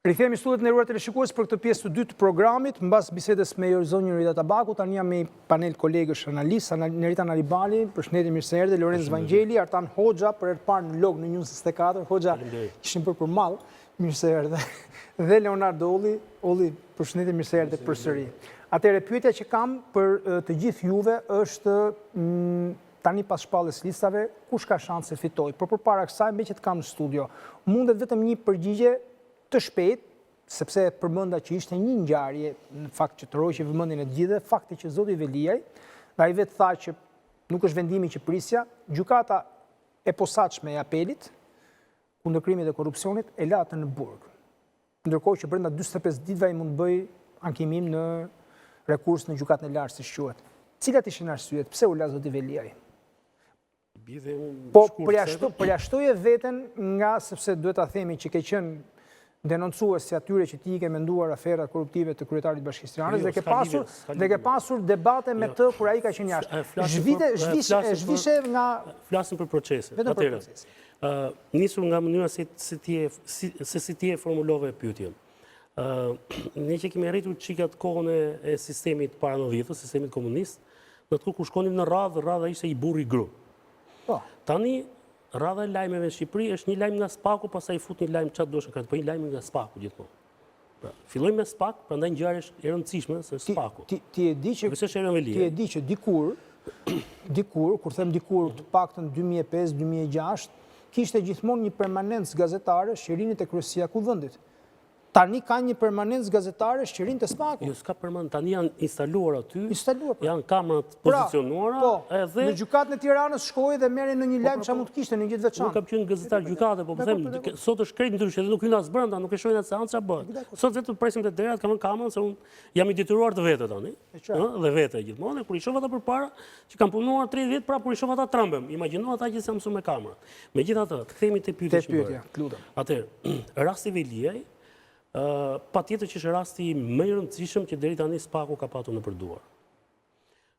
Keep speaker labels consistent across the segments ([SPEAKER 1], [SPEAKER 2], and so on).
[SPEAKER 1] Rikthehemi studiot e nderuar teleshikues për këtë pjesë të dytë të programit, mbas bisedës me Jorzon Nerita Tabaku, tani jam me panel kolegësh analistë, Nerita Naribali, përshëndetje, mirë se erdhe, Lorenz Vangjeli, Artan Hoxha, për herë të parë në log në News 24, Hoxha kishim për mall, mirë se erdhe, dhe Leonardo Olli, përshëndetje, mirë se erdhe përsëri. Atëherë pyetja që kam për të gjithë juve është tani pas shpalljes listave, kush ka shanse fitojë? Por përpara kësaj, me që të kam në studio, mundet vetëm një përgjigje të shpejt, sepse përmenda që ishte një ngjarje në fakt që tërhoqi vëmendjen e gjithëve, fakti që zoti Veliaj, ai vetë tha që nuk është vendimi që prisja, gjykata e posaçme e apelit kundër krimit dhe korrupsionit e la atë në burg. Ndërkohë që brenda 45 ditëve ai mund të bëj ankimim në rekurs në gjykatën e lartë, siç quhet. Cilat ishin arsyet? Pse u la zoti Veliaj? Po përjashtoje veten nga, sepse duhet ta themi që ke qenë denoncues si atyre që ti i ke menduar aferat korruptive të kryetarit Bashkisë Tiranës dhe ke pasur debate me të kur ai ka qenë jashtë. Zhvishe nga...
[SPEAKER 2] Flasim për procese.
[SPEAKER 1] Vetëm për procese.
[SPEAKER 2] Nisur nga mënyra se si ti e formulove pyetjen. Ne që kemi arritur qikat kohën e sistemit para 90-të, sistemit komunist, në të ku shkonim në radha ishte i burri gru. Tani, radha e lajmeve në Shqipëri është një lajm nga Spaku, pastaj fut një lajm çfarë doshën këtë, po një lajm nga Spaku gjithmonë. Fillojmë me Spak, prandaj ngjarja është e rëndësishme se Spaku.
[SPEAKER 1] Ti e di që dikur, kur them dikur, të paktën 2005-2006, kishte gjithmonë një permanencë gazetare shërinit e kryesia ku vendit. Tani ka një permanencë gazetare shërin të Spaku.
[SPEAKER 2] Jo, s'ka permanencë, tani janë instaluar aty, janë kamerat pozicionuara,
[SPEAKER 1] edhe... Në gjykatën e Tiranës shkoi dhe merri në një lajm çfarë mund të kishte në një veçantë.
[SPEAKER 2] Nuk kam qenë gazetar gjykate, po them, sot është krejt ndryshe, dhe nuk hyn as brenda, nuk e shohin atë seancë çfarë bëhet. Sot vetëm presim te derat, kam kamerën se unë jam i detyruar të vete tani, dhe vete gjithmonë, kur i shoh ata përpara, që kam punuar 30 vjet, pra kur i shoh ata trembem. Imagjino ata që janë mësuar me kamerë. Megjithatë, kthehemi te pyetja. Atëherë, rasti Veliaj, patjetër që është rasti më i rëndësishëm që deri tani Spaku ka patur në përduar.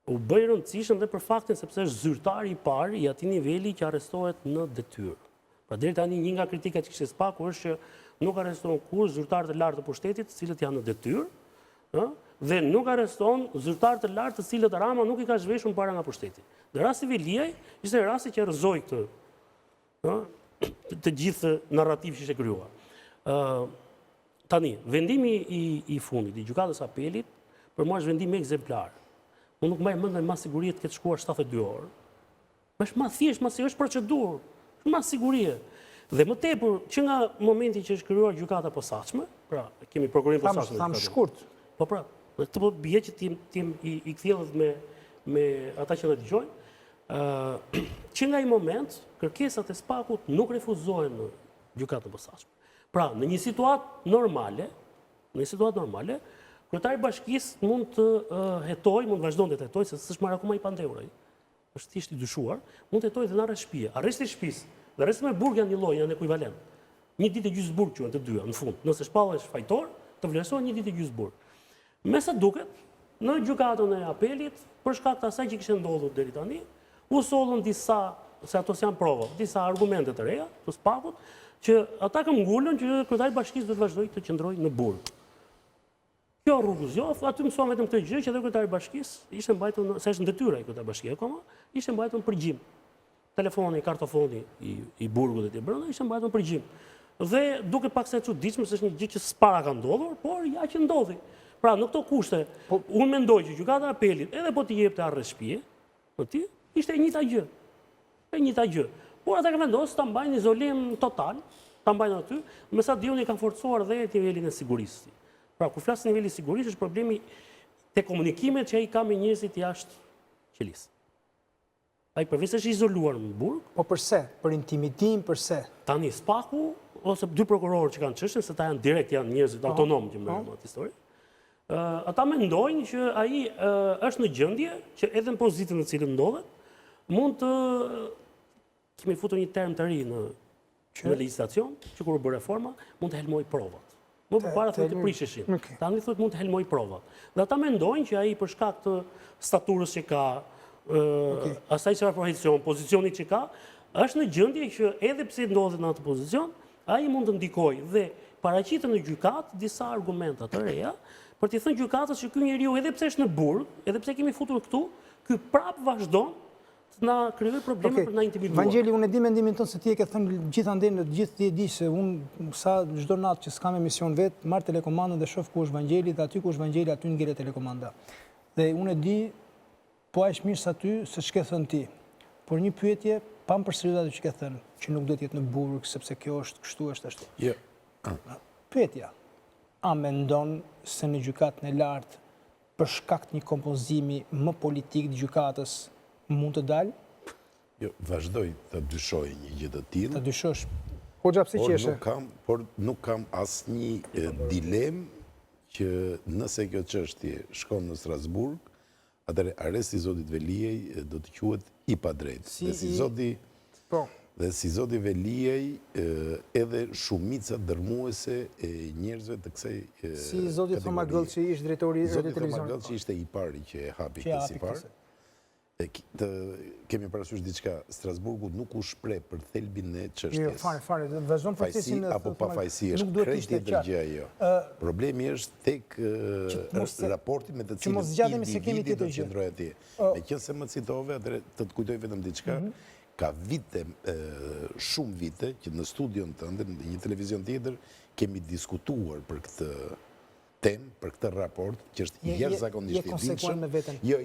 [SPEAKER 2] U bë i rëndësishëm dhe për faktin sepse është zyrtari i parë i atij niveli që arrestohet në detyrë. Pra deri tani një nga kritikat që kishte Spaku është që nuk arreston kurrë zyrtarë të lartë të pushtetit, të cilët janë në detyrë, dhe nuk arreston zyrtarë të lartë të cilët Rama nuk i ka zhveshur para nga pushteti. Dhe rasti Veliaj ishte rasti që rrëzoi këtë, të gjithë narrativ që ishte krijuar. Tani, vendimi i fundit, i gjykatës apelit, për mua është vendim ekzemplar. Unë nuk mbaj mend me siguri të ketë shkuar 72 orë. Është më thjesht, është procedurë, është më sigurie. Dhe më tepër që nga momenti që është krijuar gjykata posaçme, pra kemi prokurorin posaçëm.
[SPEAKER 1] Tham shkurt.
[SPEAKER 2] Po pra, të po bie që ti i kthjellet me ata që na dëgjojnë, që nga ai moment kërkesat e Spakut nuk refuzohen në gjykatën posaçme. Pra, në një situatë normale, kryetari i bashkisë mund të hetojë, mund vazhdonte të hetojë, se s'është marrë akoma i pandehur ai. Është thjesht i dyshuar, mund të hetojë dhe në arrest shtëpie. Arresti i shtëpisë dhe arresti me burg janë një lloj, janë ekuivalent. Një ditë e gjysmë burg quhen të dyja në fund. Nëse shpallesh fajtor, të vlerësohet një ditë e gjysmë burg. Me sa duket, në gjykatën e apelit, për shkak të asaj që kishte ndodhur deri tani, u sollën disa, se ato janë prova, disa argumente të reja të Spakut, që ata kam ngullën që kryetari i bashkisë do të vazhdojë të qëndrojë në burg. Kjo rrugës, jo, aty mësuam vetëm këtë gjë që edhe kryetari i bashkisë ishte mbajtur, se është në detyrë ai kryetari i bashkisë akoma, ishte mbajtur në përgjim. Telefoni, kartofoni i burgut e tij brenda ishte mbajtur në përgjim. Dhe duke pak se e çuditshme se është një gjë që s'para ka ndodhur, por ja që ndodhi. Pra, në këto kushte, unë mendoj që gjykata e apelit, edhe po t'i jepte arrest shtëpie, ishte e njëjta gjë. Por ata kanë vendosur ta mbajnë izolim total, ta mbajnë aty, me sa diuni kanë forcuar dhe nivelin e sigurisë. Pra, kur flas niveli i sigurisë, është problemi te komunikimet që ai ka me njerëzit jashtë qelisë. Ai përveç është izoluar në burg.
[SPEAKER 1] Po përse? Për intimidim, përse?
[SPEAKER 2] Tani Spaku ose dy prokurorë që kanë çështën, se ata janë direkt, janë njerëz autonom që merren me atë histori. Ata mendojnë që ai është në gjendje që edhe në pozitën në cilën ndodhet, mund të kemi futur një term të ri në legjislacion, që kur u bë reforma, mund të helmoj provat. Më përpara thotë të prisheshin. Tani thotë mund të helmoj provat. Dhe ata mendojnë që ai për shkak të staturës që ka, asaj çfarë pozicion, pozicionit që ka, është në gjendje që edhe pse ndodhet në atë pozicion, ai mund të ndikojë dhe paraqiten në gjykatë disa argumenta të reja për t'i thënë gjykatës që ky njeriu edhe pse është në burg, edhe pse kemi futur këtu, ky prap vazhdon të na krijoj probleme për na intimiduar.
[SPEAKER 1] Vangjeli, unë e di mendimin tënd se ti e ke thënë gjithandej në të gjithë ti e di se unë sa çdo natë që s'kam emision vet, marr telekomandën dhe shoh ku është Vangjeli dhe aty ku është Vangjeli aty ngjelet telekomanda. Dhe unë e di po aq mirë sa ty se ç'ke thënë ti. Por një pyetje pa më përsëritur atë që ke thënë, që nuk do të jetë në burg sepse kjo është kështu është ashtu.
[SPEAKER 3] Jo.
[SPEAKER 1] Pyetja, a mendon se në gjykatën e lartë për shkak të një kompozimi më politik të gjykatës mund të dalë?
[SPEAKER 3] Jo, vazhdoj të dyshoj një gjë të tillë.
[SPEAKER 1] Të dyshosh. Hoxha pse qeshe?
[SPEAKER 3] Por nuk kam asnjë dilemë që nëse kjo çështje shkon në Strasburg, atëherë arresti i zotit Veliej do të quhet i padrejtë. Dhe si zoti Veliej, edhe shumica dërmuese e njerëzve të kësaj
[SPEAKER 1] si zoti Thoma Gëllçi ishte drejtori i
[SPEAKER 3] televizionit. Zoti Thoma
[SPEAKER 1] televizionit.
[SPEAKER 3] Gëllçi ishte i pari që e hapi këtë sipar. Kemi parasysh diçka, Strasburgu nuk u shpreh për thelbin e çështjes.
[SPEAKER 1] Jo, fare, vazhdon procesin
[SPEAKER 3] Fajsi apo pa fajsi është krejt tjetër gjë ajo. Problemi është tek raporti me të cilët individi do të qëndrojë atje. Meqense më citove, atëherë të kujtoj vetëm diçka, ka vite, shumë vite, që në studion tënde, në një televizion tjetër, kemi diskutuar për këtë temë, për këtë raport, që është jashtëzakonisht i
[SPEAKER 1] konsekuen me veten.
[SPEAKER 3] Jo,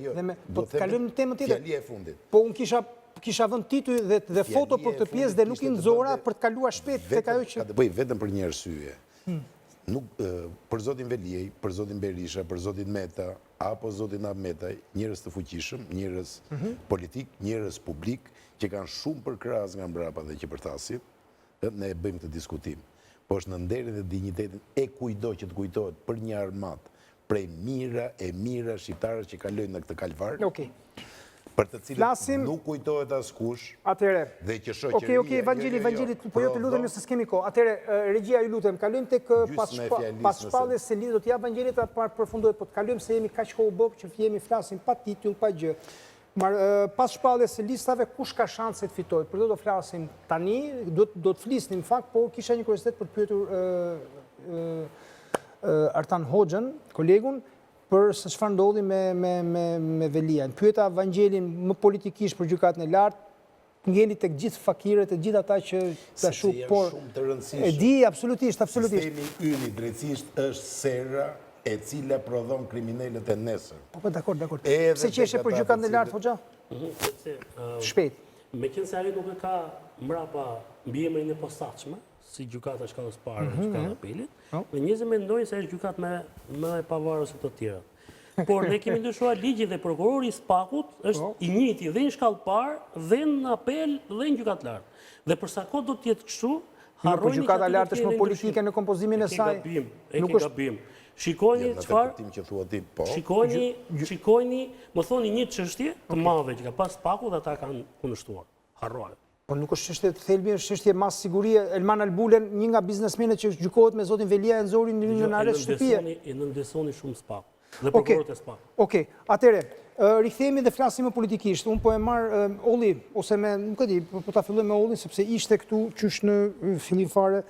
[SPEAKER 1] po të kalojmë në temën tjetër.
[SPEAKER 3] Fjalia e fundit.
[SPEAKER 1] Po unë kisha vënë titull dhe foto për këtë pjesë dhe nuk i nxora për të kaluar shpejt tek ajo që...
[SPEAKER 3] Ka të bëj vetëm për një arsye. Për zotin Veliej, për zotin Berisha, për zotin Meta, apo zotin Ahmetaj, njerëz të fuqishëm, njerëz politik, njerëz publik, që kanë shumë përkras nga mbrapa dhe që përtasin, ne bëjmë këtë diskutim. Po është në nderin dhe dignitetin e kujdo që të kujtohet për një armat prej mira shqiptarës që kalojnë në këtë kalvar, për të cilët nuk kujtohet askush, dhe që shoqëria...
[SPEAKER 1] Okej, Vangjeli, po jo të lutem nëse s'kemi kohë. Atëre, regjia ju lutem, kalojmë tek pas shpalljes se lidh do t'jap Vangjelit ta përfundojë, po të kalojmë se jemi kaq kohë bop që jemi flasim pa titull, pa gjë. Pas shpalljes së listave, kush ka shanse të fitojë? Për do flasim tani, do të flisnim në fakt, po kisha një kuriozitet për të pyetur Artan Hoxhën, kolegun, për se çfarë ndodhi me Veliajn. Pyeta Vangjelin më politikisht për gjykatën e lartë, ngeli tek gjithë fakirët e gjithë ata që tashu, por
[SPEAKER 3] shumë të rëndësishëm.
[SPEAKER 1] E di absolutisht.
[SPEAKER 3] Sistemi ynë drejtësisht është sera e cila prodhon kriminalët e nesër.
[SPEAKER 1] Po, dakor. Pse qeshe për gjykatën e lartë, Hoxha? Shpejt.
[SPEAKER 2] Meqense ajo nuk e ka mbrapa mbiemrin e posaçme, si gjykata e shkallës parë, gjykata e apelit, dhe njerëzit mendojnë se është gjykatë më e pavarur se të tjerat. Por ne kemi ndryshuar ligji dhe prokurori i Spakut është i njëjti dhe në shkallë parë dhe në apel dhe në gjykatë lartë. Dhe për sa kohë do të jetë kështu,
[SPEAKER 1] harroni që gjykata e lartë është më politike në kompozimin e saj.
[SPEAKER 2] E ke gabim. Shikoni çfarë? Shikoni, më thoni një çështje të madhe që ka pas Spaku dhe ata kanë kundërshtuar. Harroni.
[SPEAKER 1] Po nuk është çështje të thelbi, është çështje mas sigurie. Elman Albulen, një nga biznesmenët që gjykohet me zotin Velia, e nxori në arrest shtëpie.
[SPEAKER 2] E nëndesoni shumë Spaku. Dhe prokurorët e Spaku.
[SPEAKER 1] Okej, atëre, rikthehemi dhe flasim më politikisht. Unë po e marr Olli, ose me, nuk e di, po ta filloj me Ollin sepse ishte këtu qysh në fillim fare.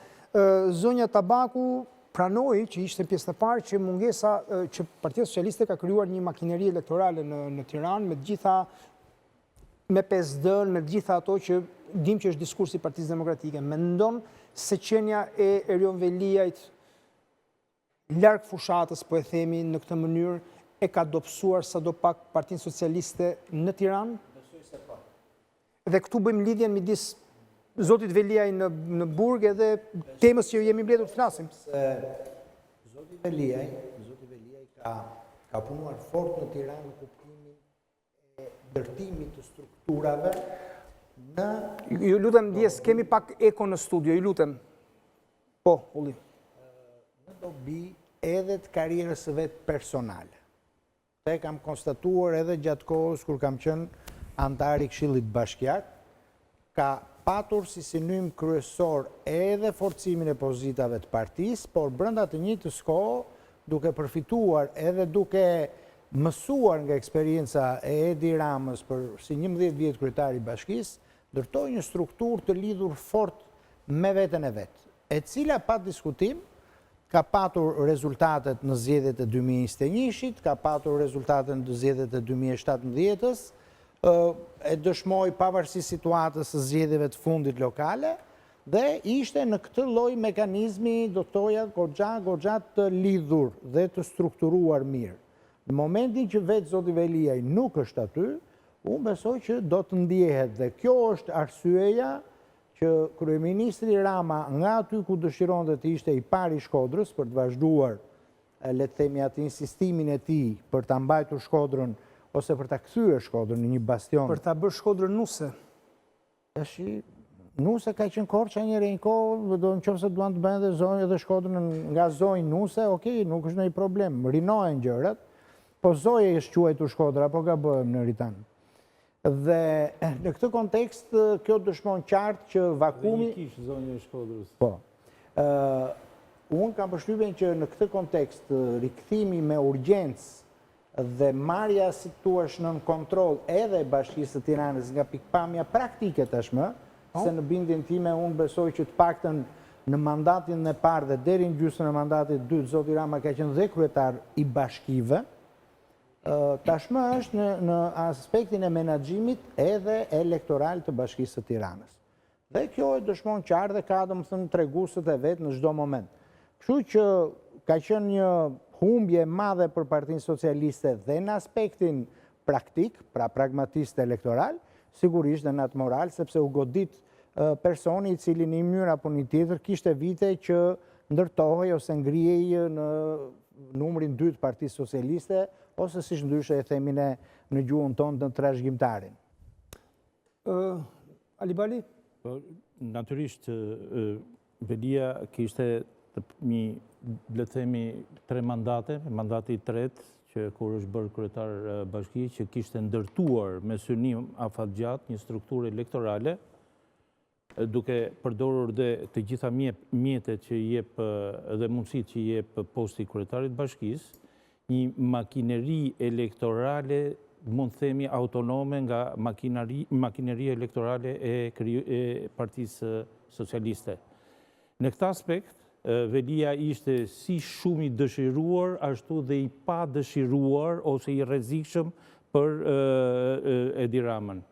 [SPEAKER 1] Zonja Tabaku pranoi që ishte pjesë e parë që mungesa që Partia Socialiste ka krijuar një makineri elektorale në Tiranë me gjitha me PSD-n, me gjitha ato që dim që është diskursi i Partisë Demokratike. Mendon se qenia e Erion Veliajt larg fushatës, po e themi në këtë mënyrë, e ka dobësuar sadopak Partinë Socialiste në Tiranë?
[SPEAKER 4] Besoj se po.
[SPEAKER 1] Dhe këtu bëjmë lidhjen midis zotit Veliaj në burg edhe temës që jemi mbledhur të flasim.
[SPEAKER 4] Zoti Veliaj ka punuar fort në Tiranë në kuptimin e ndërtimit të strukturave në...
[SPEAKER 1] Ju lutem ndjes, kemi pak eko në studio, ju lutem. Po, Ulli.
[SPEAKER 4] Në dobi edhe të karrierës së vet personale. Te kam konstatuar edhe gjatë kohës kur kam qenë antar i Këshillit Bashkiak, ka patur si synim kryesor edhe forcimin e pozitave të partisë, por brenda të njëjtës kohë, duke përfituar edhe duke mësuar nga eksperienca e Edi Ramës për si 11 vjet kryetari i bashkisë, ndërtoi një strukturë të lidhur fort me veten e vet, e cila pa diskutim ka patur rezultatet në zgjedhjet e 2021-shit, ka patur rezultatet në zgjedhjet e 2017-s, e dëshmoi pavarësisht situatës së zgjedhjeve të fundit lokale, dhe ishte në këtë lloj mekanizmi, do të thoja, goxha të lidhur dhe të strukturuar mirë. Në momentin që vetë zoti Veliaj nuk është aty, unë besoj që do të ndjehet, dhe kjo është arsyeja që kryeministri Rama nga aty ku dëshironte të ishte i pari i Shkodrës për të vazhduar, le të themi, atë insistimin e tij për ta mbajtur Shkodrën ose për ta kthyer Shkodrën në një bastion.
[SPEAKER 1] Për ta bërë Shkodrën nuse.
[SPEAKER 4] Nuse ka qenë Korça një kohë, do në qoftë se duan të bëjnë edhe Shkodrën nga zonjë nuse, okej, nuk është ndonjë problem, rinohen gjërat, po zoje është quajtur Shkodra, apo gabojmë në Ritan. Dhe në këtë kontekst, kjo dëshmon qartë që vakumi...
[SPEAKER 5] Dhe një kishë zonjë e Shkodrës.
[SPEAKER 4] Po. Unë kam përshtypjen që në këtë kontekst, rikthimi me urgjencë dhe marrja, si thua, nën kontroll edhe Bashkisë së Tiranës nga pikpamja praktike tashmë, se në bindjen time unë besoj që të paktën në mandatin e parë dhe deri në gjysmën e mandatit dytë, zoti Rama ka qenë dhe kryetar i bashkive, tashmë është në aspektin e menaxhimit edhe elektoral të Bashkisë së Tiranës. Dhe kjo e dëshmon qartë dhe ka, domethënë, treguesët e vet në çdo moment. Kështu që ka qenë një humbje e madhe për Partinë Socialiste dhe në aspektin praktik, pra pragmatist elektoral, sigurisht dhe në atë moral, sepse u godit personi i cili një mënyrë apo një tjetër kishte vite që ndërtohej ose ngrihej në numrin 2 të Partisë Socialiste, ose siç ndryshe e themin në gjuhën tonë në trashëgimtarin.
[SPEAKER 1] Ali Bali?
[SPEAKER 5] Natyrisht, Velia kishte një, le të themi, 3 mandate, mandati i tretë, që kur është bërë kryetar bashki, që kishte ndërtuar me synim afatgjat një strukturë elektorale, duke përdorur dhe të gjitha mjetet që jep dhe mundësit që jep posti kryetarit bashkis, një makineri elektorale, mund themi autonome nga makineri elektorale e Partisë Socialiste. Në këtë aspekt, Velia ishte si shumë i dëshiruar, ashtu dhe i pa dëshiruar ose i rrezikshëm për Edi Ramën.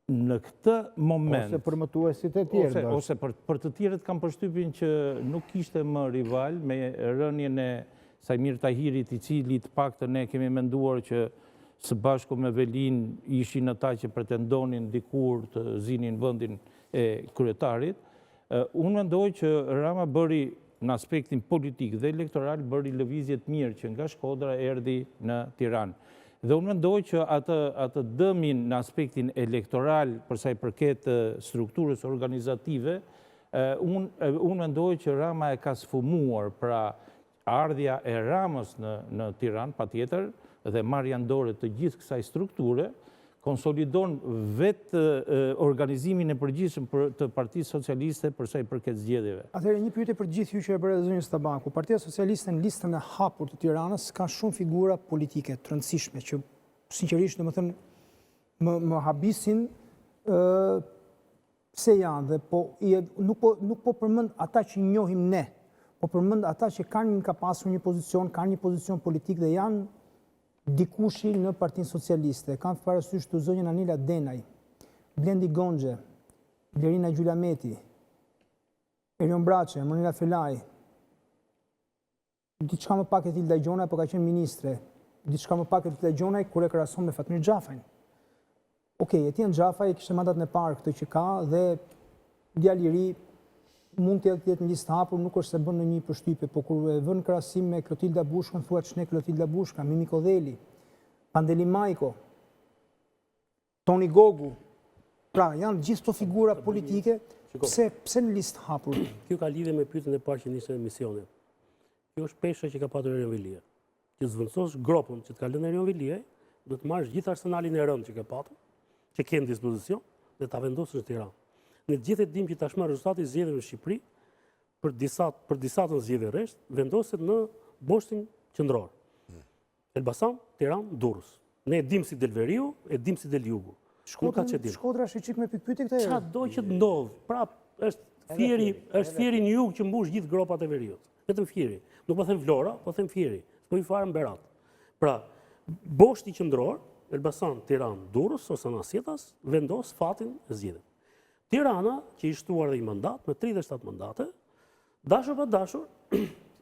[SPEAKER 5] Në këtë moment...
[SPEAKER 4] Ose përmëtuesit e tjerë.
[SPEAKER 5] Ose për të tjerët kam përshtypjen që nuk ishte më rival me rënien e Sajmir Tahirit, i cili të paktën ne kemi menduar që së bashku me Velin ishin ata që pretendonin dikur të zinin vendin e kryetarit. Unë mendoj që Rama bëri në aspektin politik dhe elektoral bëri lëvizjet mirë që nga Shkodra erdhi në Tiranë. Dhe unë mendoj që atë dëmin në aspektin elektoral përsa i përket strukturës organizative, unë mendoj që Rama e ka sfumuar, pra ardhja e Ramës në Tiranë, pa tjetër, dhe marrja ndore të gjithë kësaj strukture, konsolidon vetë organizimin e përgjithshëm të Partisë Socialiste përsa i përket zgjedhjeve.
[SPEAKER 1] Atëherë, një pyetje për gjithë ju që e bërë zonjës Tabaku. Partia Socialiste në listën e hapur të Tiranës ka shumë figura politike të rëndësishme që sinqerisht domethënë më habisin pse janë dhe nuk po përmend ata që njohim ne, po përmend ata që kanë ka pasur një pozicion politik dhe janë dikushi në Partinë Socialiste. Kanë parasysh të zonjën Anila Denaj, Blendi Gonxhe, Blerina Gjulameti, Erion Braçe, Monila Felaj, diçka më pak e Tilda Gjonaj, po ka qenë ministre, diçka më pak e Tilda Gjonaj, kur e krahason me Fatmir Xhafajn. Okej, Etienne Xhafaj kishte mandatin e parë këtë që ka dhe djali i ri mund të jetë në listë hapur, nuk është se bën në një përshtypje, po kur e vën krahasim me Klotilda Bushkën, thuat ç'ne Klotilda Bushka, Mimi Kodheli, Pandeli Majko, Toni Gogu. Pra, janë gjithë këto figura politike, pse në listë hapur?
[SPEAKER 2] Kjo ka lidhje me pyetjen e parë që nisën emisionin. Kjo është pesha që ka patur Erion Velia. Që zvendësosh gropën që të ka lënë Erion Velia, do të marrësh gjithë arsenalin e rënd që ke patur, që ke në dispozicion dhe ta vendosësh në Tiranë. Ne gjithë e dim që tashmë rezultati i zgjedhjeve në Shqipëri për disa të zgjedhjeve rresht vendoset në boshtin qendror. Elbasan, Tiranë, Durrës. Ne e dim si del Veriu, e dim si del Jugu.
[SPEAKER 1] Shkodra është çik me pikpyetje këtë herë.
[SPEAKER 2] Çfarë do që të ndodh? Pra, është Fieri është Fieri në jug që mbush gjithë gropat e veriut. Vetëm Fieri. Nuk po them Vlora, po them Fieri. Po i fare në Berat. Pra, boshti qendror, Elbasan, Tiranë, Durrës ose Nasjetas vendos fatin e zgjedhjeve. Tirana, që i shtruar dhe i mandat me 37 mandate, dashur për dashur,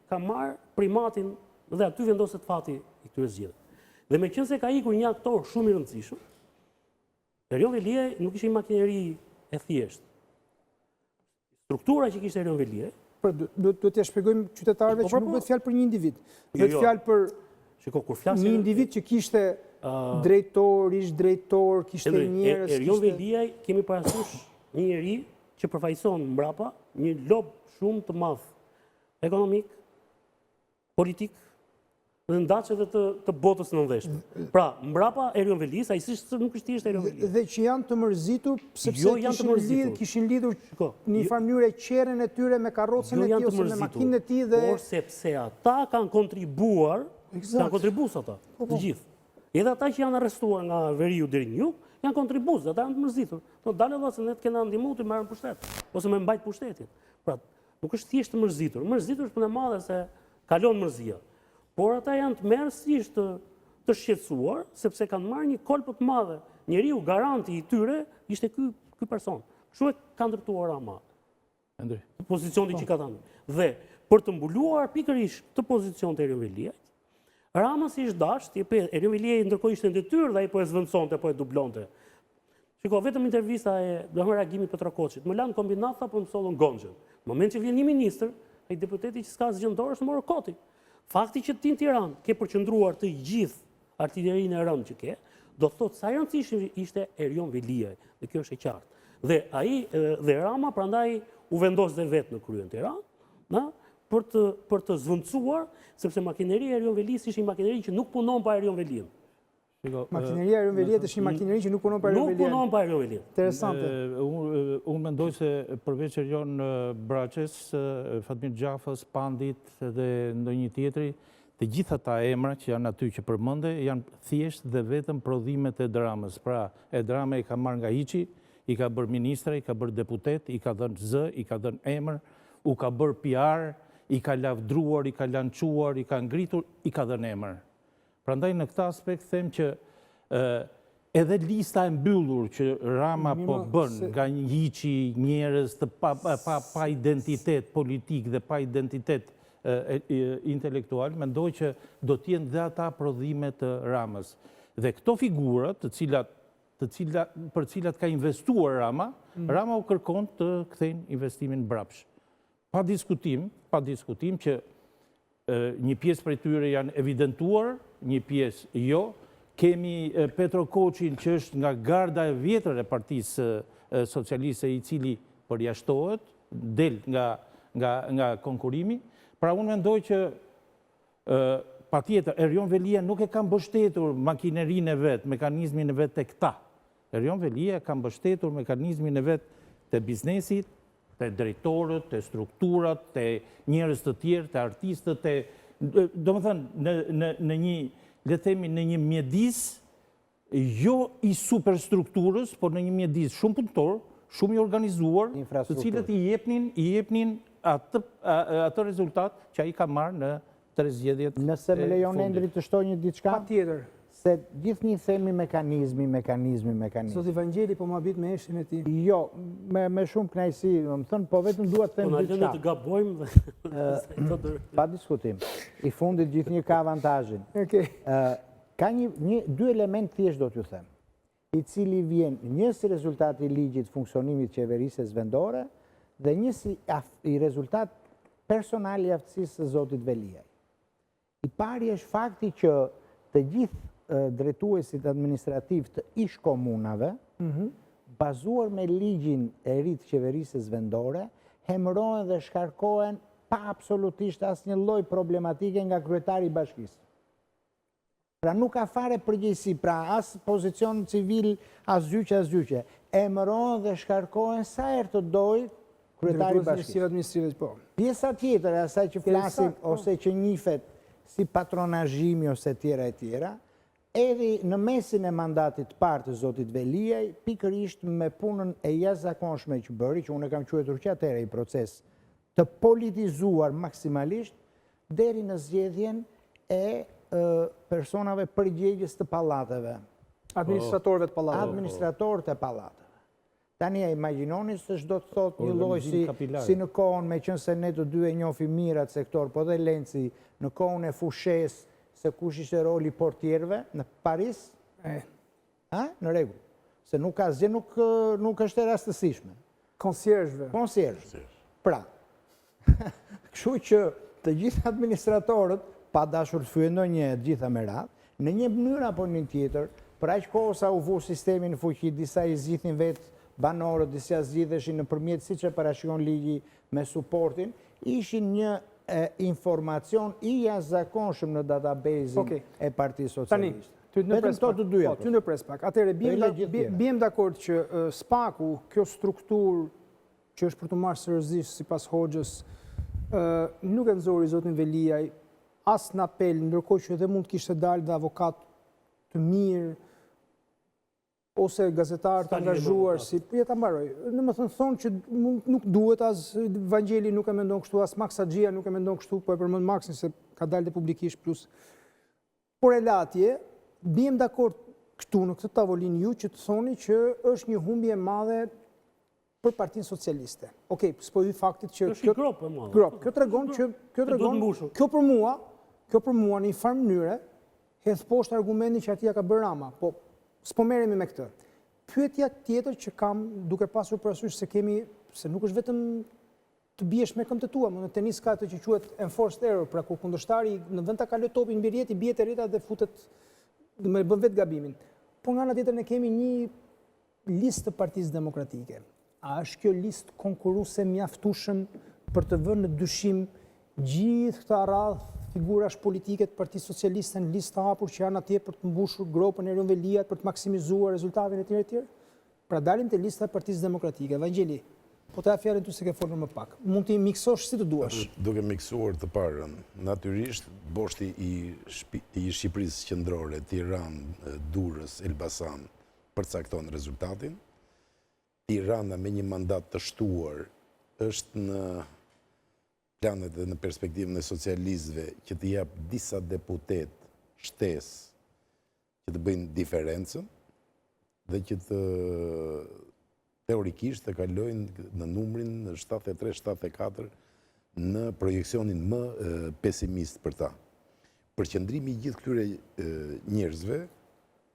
[SPEAKER 2] ka marrë primatin dhe aty vendoset fati i këtyre zgjedhjeve. Dhe me qenë se ka ikur një aktor shumë i rëndësishëm, Erion Veliaj nuk ishte një makineri e thjeshtë. Struktura që kishte Erion Veliaj,
[SPEAKER 1] Duhet t'ja shpjegojmë qytetarëve që nuk bëhet fjalë për një individ. Bëhet fjalë për një individ që kishte drejtor, ish drejtor, kishte njerëz.
[SPEAKER 2] Erion Veliaj kemi parasysh një njeri që përfaqëson mbrapa një lob shumë të madh ekonomik, politik dhe ndaçe dhe të botës nëndheshme. Pra, mbrapa Erion Velis, ai nuk është thjesht Erion Velis.
[SPEAKER 1] Dhe që janë të mërzitur sepse kishin lidhur në një farë mënyrë qerren e tyre me karrocën e tij ose me makinën e tij dhe
[SPEAKER 2] por sepse ata kanë kontribuar, ata, të gjithë. Edhe ata që janë arrestuar nga veriu deri në jug, janë kontribues, ata janë të mërzitur. Do dalë valla se ne të kena ndihmuar të marrin pushtet ose me mbajt pushtetin. Pra, nuk është thjesht të mërzitur. Mërzitur është punë e madhe se kalon mërzia. Por ata janë të merësisht të shqetësuar, sepse kanë marrë një kolpë të madhe. Njeriu garanti i tyre ishte ky person. Kështu e ka ndërtuar Rama. Pozicionin që ka thënë. Dhe për të mbuluar pikërisht këtë pozicion të Erion Veliajt, Rama si ishte dash, Erion Veliaj ndërkohë ishte në detyrë dhe ai po e zvendësonte, po e dublonte. Shiko, vetëm intervista e Dëmër Agimi Petrakoçit, më lanë kombinat tha po më sollën Gonxhën. Në moment që vjen një ministër, ai deputeti që s'ka zgjendor është morë koti. Fakti që ti në Tiranë ke përqendruar të gjithë artillerinë e rëndë që ke, do të thotë sa i rëndësishëm ishte Erion Veliaj, dhe kjo është e qartë. Dhe ai dhe Rama prandaj u vendos dhe vetë në krye në Tiranë, për të zvendësuar, sepse makineria e Erion Velis ishte një makineri që nuk punon pa Erion Velin.
[SPEAKER 1] Makineria e Erion Veliajt është një makineri që nuk punon pa Erion Velin.
[SPEAKER 2] Nuk punon pa Erion Velin.
[SPEAKER 1] Interesante.
[SPEAKER 5] Unë mendoj se përveç Erion Braçes, Fatmir Xhafës, Pandit dhe ndonjë tjetri, të gjitha ata emra që janë aty që përmende janë thjesht dhe vetëm prodhimet e Dramës. Pra, e Drama i ka marrë nga hiçi, i ka bërë ministra, i ka bërë deputet, i ka dhënë zë, i ka dhënë emër, u ka bërë PR, i ka lavdruar, i ka lançuar, i ka ngritur, i ka dhënë emër. Prandaj në këtë aspekt them që edhe lista e mbyllur që Rama po bën nga një hiçi njerëz të pa identitet politik dhe pa identitet intelektual, mendoj që do të jenë dhe ata prodhime të Ramës. Dhe këto figurat, për cilat ka investuar Rama, Rama u kërkon të kthejnë investimin brapsh. Pa diskutim që një pjesë prej tyre janë evidentuar, një pjesë jo. Kemi Petro Koçin që është nga garda e vjetër e Partisë Socialiste i cili përjashtohet, del nga konkurrimi. Pra unë mendoj që patjetër Erion Veliaj nuk e ka mbështetur makinerinë e vet, mekanizmin e vet tek ta. Erion Veliaj ka mbështetur mekanizmin e vet te biznesit, te drejtorët, te strukturat, te njerëz të tjerë, te artistët, domethënë në një, le të themi, në një mjedis jo i superstrukturës, por në një mjedis shumë punëtor, shumë i organizuar, të cilët i jepnin atë rezultat që ai ka marrë në 3 zgjedhjet.
[SPEAKER 4] Nëse më lejon Endri të shtoj një diçka,
[SPEAKER 1] Patjetër.
[SPEAKER 4] se gjithnjë themi mekanizmi.
[SPEAKER 1] Zoti Vangjeli po ma bit me eshin e tij.
[SPEAKER 4] Jo, me shumë kënaqësi, do të thënë, po vetëm dua të them
[SPEAKER 2] Po na lënë të
[SPEAKER 4] diçka.
[SPEAKER 2] gabojmë dhe
[SPEAKER 4] Pa diskutim. I fundit gjithnjë ka avantazhin.
[SPEAKER 1] Okej.
[SPEAKER 4] Ka dy element thjesht do t'ju them, i cili vjen një si rezultat i ligjit funksionimit qeverisë vendore dhe një si i rezultat personal i aftësisë së zotit Veliaj. I pari është fakti që të gjithë drejtuesit administrativ të ish komunave, bazuar me ligjin e ri të qeverisë vendore, hemërohen dhe shkarkohen pa absolutisht asnjë lloj problematike nga kryetari i bashkisë. Pra nuk ka fare përgjegjësi, pra as pozicion civil, as gjyqe. Emërohen dhe shkarkohen sa herë të dojë kryetari i bashkisë. Pjesa tjetër e asaj që flasim ose që njihet si patronazhimi ose tjera, erdhi në mesin e mandatit parë të zotit Veliaj, pikërisht me punën e jashtëzakonshme që bëri, që unë e kam quajtur që atëherë i proces të politizuar maksimalisht, deri në zgjedhjen e personave përgjegjës të pallateve.
[SPEAKER 1] Administratorëve të pallateve.
[SPEAKER 4] Administratorët e pallateve. Tani e imagjinoni se çdo të thotë një lloj
[SPEAKER 5] Organizim kapilare.
[SPEAKER 4] si në kohën, me qenë se ne të dy e njohim mirë atë sektor, po dhe Lenci, në kohën e fushes, se kush ishte roli portierëve në Paris, në rregull. Se nuk ka asgjë, nuk është e rastësishme.
[SPEAKER 1] Konsiershve.
[SPEAKER 4] Konsiersh. Pra, kështu që të gjithë administratorët, pa dashur të fyejnë ndonjë të gjitha me radhë, në një mënyrë apo një tjetër, për aq kohë sa u vu sistemi në fuqi, disa i zgjidhin vetë banorët, disa zgjidheshin nëpërmjet siç e parashikon ligji me suportin, ishin një informacion i jashtëzakonshëm në database-in e Partisë Socialiste. Vetëm këto të dyja.
[SPEAKER 1] Ty ndërpres pak. Atëherë biem dakord që SPAK-u, kjo strukturë që është për të marrë seriozisht sipas Hoxhës, nuk e nxori zotin Veliaj as në apel, ndërkohë që edhe mund të kishte dalë dhe avokat të mirë ose gazetar të angazhuar, si ta mbaroj. Domethënë thonë që nuk duhet, as Vangjeli nuk e mendon kështu, as Max Haxhia nuk e mendon kështu, po e përmend Maxin se ka dalë dhe publikisht plus. Por e latje, biem dakord këtu në këtë tavolinë ju që të thoni që është një humbje e madhe për Partinë Socialiste. Okej, s'po hy faktit që
[SPEAKER 2] Është një grop e madhe.
[SPEAKER 1] Grop. Kjo tregon kjo për mua në një farë mënyre hedh poshtë argumentin që atia ka bërë Rama, po s'po merremi me këtë. Pyetja tjetër që kam, duke pasur parasysh se nuk është vetëm të biesh me këmbët tua, në tenis ka atë që quhet enforced error, pra kur kundërshtari në vend ta kaloj topin mbi rrjet, i bie te rrjeta dhe futet, më bën vetë gabimin. Po nga ana tjetër ne kemi një listë të Partisë Demokratike. A është kjo listë konkurruese mjaftueshëm për të vënë në dyshim gjithë këta radhë figurash politike të Partisë Socialiste në listë të hapur që janë atje për të mbushur gropën e Erion Veliajt, për të maksimizuar rezultatin e tjerë? Pra dalim te lista e Partisë Demokratike. Vangjeli, po ta fjalën ty se ke folur më pak. Mund t'i miksosh si të duash.
[SPEAKER 3] Duke miksuar të parën, natyrisht boshti i Shqipërisë qendrore, Tiranë, Durrës, Elbasan përcakton rezultatin. Tirana me një mandat të shtuar është në planet dhe në perspektivën e socialistëve që të jap disa deputet shtesë që të bëjnë diferencën dhe që të teorikisht të kalojnë në numrin 73-74 në projekcionin më pesimist për ta. Përqendrimi i gjithë këtyre njerëzve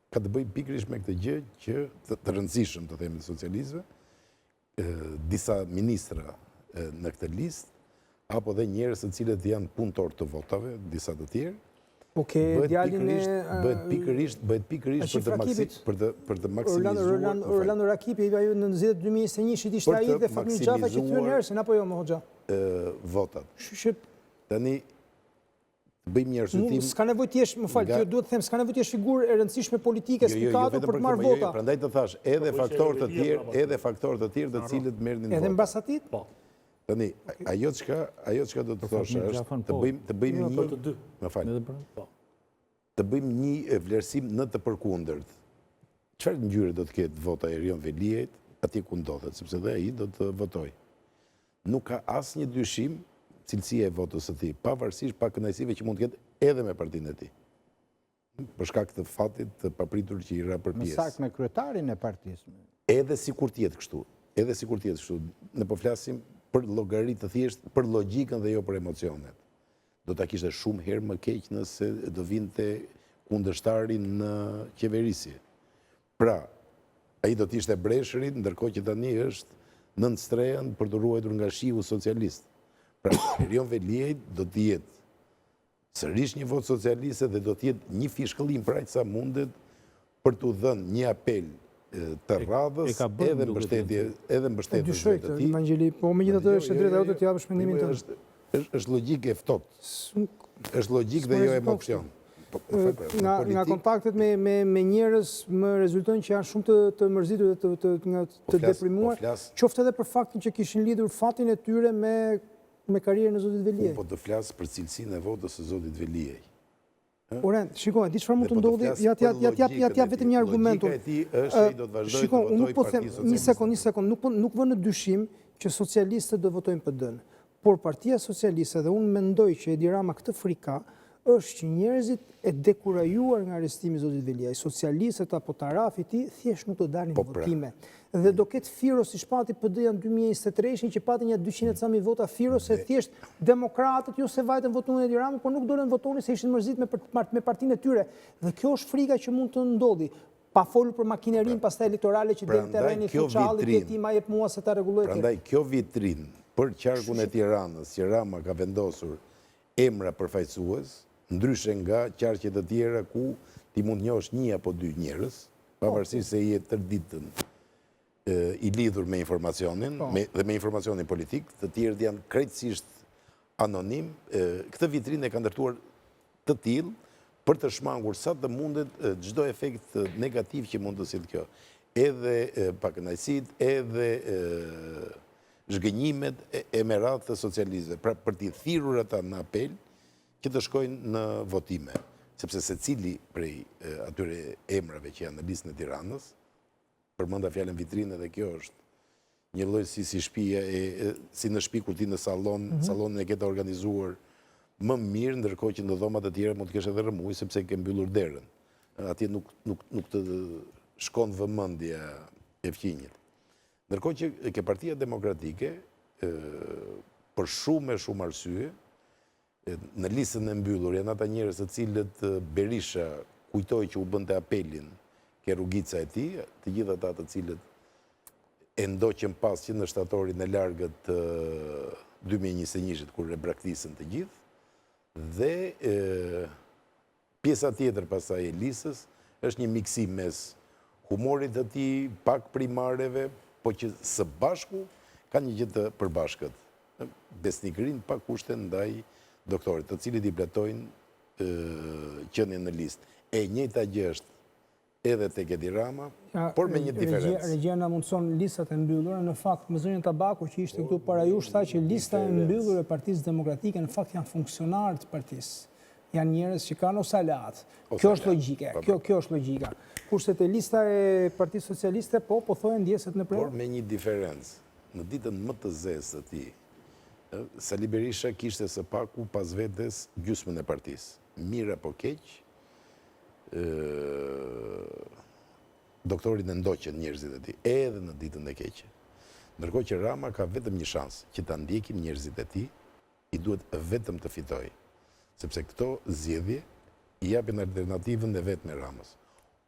[SPEAKER 3] ka të bëjë pikërisht me këtë gjë që të rëndësishëm, të themi, të socialistëve, disa ministra në këtë listë, apo dhe njerëz të cilët janë punëtor të votave, disa të tjerë, bëhet pikërisht për të maksimizuar.
[SPEAKER 1] Orlando Rakipi, ajo në zgjedhjet 2021 ishte ai dhe Fatmir Xhafa që thyen hersin apo jo, më Hoxha?
[SPEAKER 3] Votat. Tani bëjmë një arsyetim.
[SPEAKER 1] S'ka nevojë të jesh, më fal, kjo duhet të them, s'ka nevojë të jesh figurë e rëndësishme politike spikatur për të marrë vota.
[SPEAKER 3] Prandaj të thash, edhe faktorë të tjerë të cilët merrnin vota.
[SPEAKER 1] Edhe mbasatit?
[SPEAKER 3] Po. Tani, ajo çka do të thosha është të bëjmë një, më fal, të bëjmë një vlerësim në të përkundërt. Çfarë ngjyre do të ketë vota e Erion Veliajt atje ku ndodhet, sepse dhe ai do të votojë. Nuk ka asnjë dyshim cilësia e votës së tij, pavarësisht pa kënaqësive që mund të ketë edhe me partinë e tij. Për shkak të fatit të papritur që i ra për pjesë.
[SPEAKER 4] Në sakt me kryetarin e partisë.
[SPEAKER 3] Edhe sikur të jetë kështu, ne po flasim për llogaritë të thjeshtë, për logjikën dhe jo për emocionet. Do ta kishte shumë herë më keq nëse do vinte kundërshtari në qeverisje. Pra, ai do të ishte breshërit, ndërkohë që tani është nën strehan për të ruajtur nga shiu socialist. Pra, Erion Veliaj do të jetë sërish një votë socialiste dhe do të jetë një fishkëllim pra sa mundet për t'u dhënë një apel të radhës edhe mbështetje
[SPEAKER 1] dyshoj këtë, Vangjeli, po megjithatë është e drejta jote të japësh mendimin tënd.
[SPEAKER 3] Është logjikë e ftohtë. Është logjikë dhe jo emocion.
[SPEAKER 1] Nga kontaktet me njerëz më rezultojnë që janë shumë të mërzitur dhe të deprimuar, qoftë edhe për faktin që kishin lidhur fatin e tyre me karrierën e zotit Veliaj.
[SPEAKER 3] Po të flas për cilësinë e votës së zotit Veliaj.
[SPEAKER 1] Orent, shiko, di çfarë mund të ndodhi, ja vetëm një argument.
[SPEAKER 3] Logjika e tij është se do të vazhdojë të votojë Partia Socialiste.
[SPEAKER 1] Një sekond, nuk vë në dyshim që socialistët do votojnë PD-n. Por Partia Socialiste, dhe unë mendoj që Edi Rama këtë frika, është që njerëzit e dekurajuar nga arrestimi i zotit Veliaj, socialistët apo tarafi ti thjesht nuk do dalin në votime. Dhe do ketë Firo si shpati PD-ja në 2023 që pati një 200 vota Firo se thjesht demokratët jo se vajtën votuan Edi Rama, por nuk dolen votonin se ishin mërzit me partinë e tyre. Dhe kjo është frika që mund të ndodhi. Pa folur për makinerin pastaj elektorale që del terreni fuçalli, këti ma jep mua se ta rregulloj.
[SPEAKER 3] Prandaj kjo vitrin për qarkun e Tiranës, që Rama ka vendosur emra përfaqësues, ndryshe nga qarqet e tjera ku ti mund njohësh një apo dy njerëz, pavarësisht se je tërë ditën i lidhur me informacionin dhe me informacionin politik, të tjerët janë krejtësisht anonim. Këtë vitrinë e ka ndërtuar të tillë për të shmangur sa të mundet çdo efekt negativ që mund të sjellë kjo. Edhe pakënaqësitë, edhe zhgënjimet e merat të socialistëve, pra për t'i thirrur ata në apel që të shkojnë në votime, sepse secili prej atyre emrave që janë në listën e Tiranës, përmenda fjalën vitrinë dhe kjo është një lloj si shtëpia si në shtëpi kur ti në sallonin e ke të organizuar më mirë, ndërkohë që në dhomat e tjera mund të kesh edhe rëmuj sepse ke mbyllur derën. Atje nuk të shkon vëmendja e fqinjit. Ndërkohë që ke Partia Demokratike për shumë arsye në listën e mbyllur janë ata njerëz të cilët Berisha kujtoi që u bënte apelin ke rrugica e tij, të gjithë ata të cilët e ndoqën pas që në shtatorin e largët të 2021 kur e braktisën të gjithë, dhe pjesa tjetër pasaj e listës është një miksim mes humorit të tij, pak primareve, po që së bashku ka një gjë të përbashkët. Besnikërinë pa kushte ndaj doktorit, të cilët i vlerëtojnë qënien në listë. E njëjta gjë është edhe tek Edi Rama, por me një diferencë.
[SPEAKER 1] Regjia na mundson listat e mbyllura. Në fakt, më zërin Tabaku që ishte këtu para jush tha që lista e mbyllur e Partisë Demokratike në fakt janë funksionarë të partisë. Janë njerëz që kanë osalat. Kjo është logjike. Kjo është logjika. Kurse te lista e Partisë Socialiste po thonë ndjeset në
[SPEAKER 3] Por me një diferencë. Në ditën më të zezë të tij, Sali Berisha kishte së paku pas vetes gjysmën e partisë. Mirë apo keq, doktorin e ndoqën njerëzit e tij, edhe në ditën e keqe. Ndërkohë që Rama ka vetëm një shans, që ta ndjekim njerëzit e tij, i duhet vetëm të fitojë. Sepse këto zgjedhje i japin alternativën e vet me Ramës.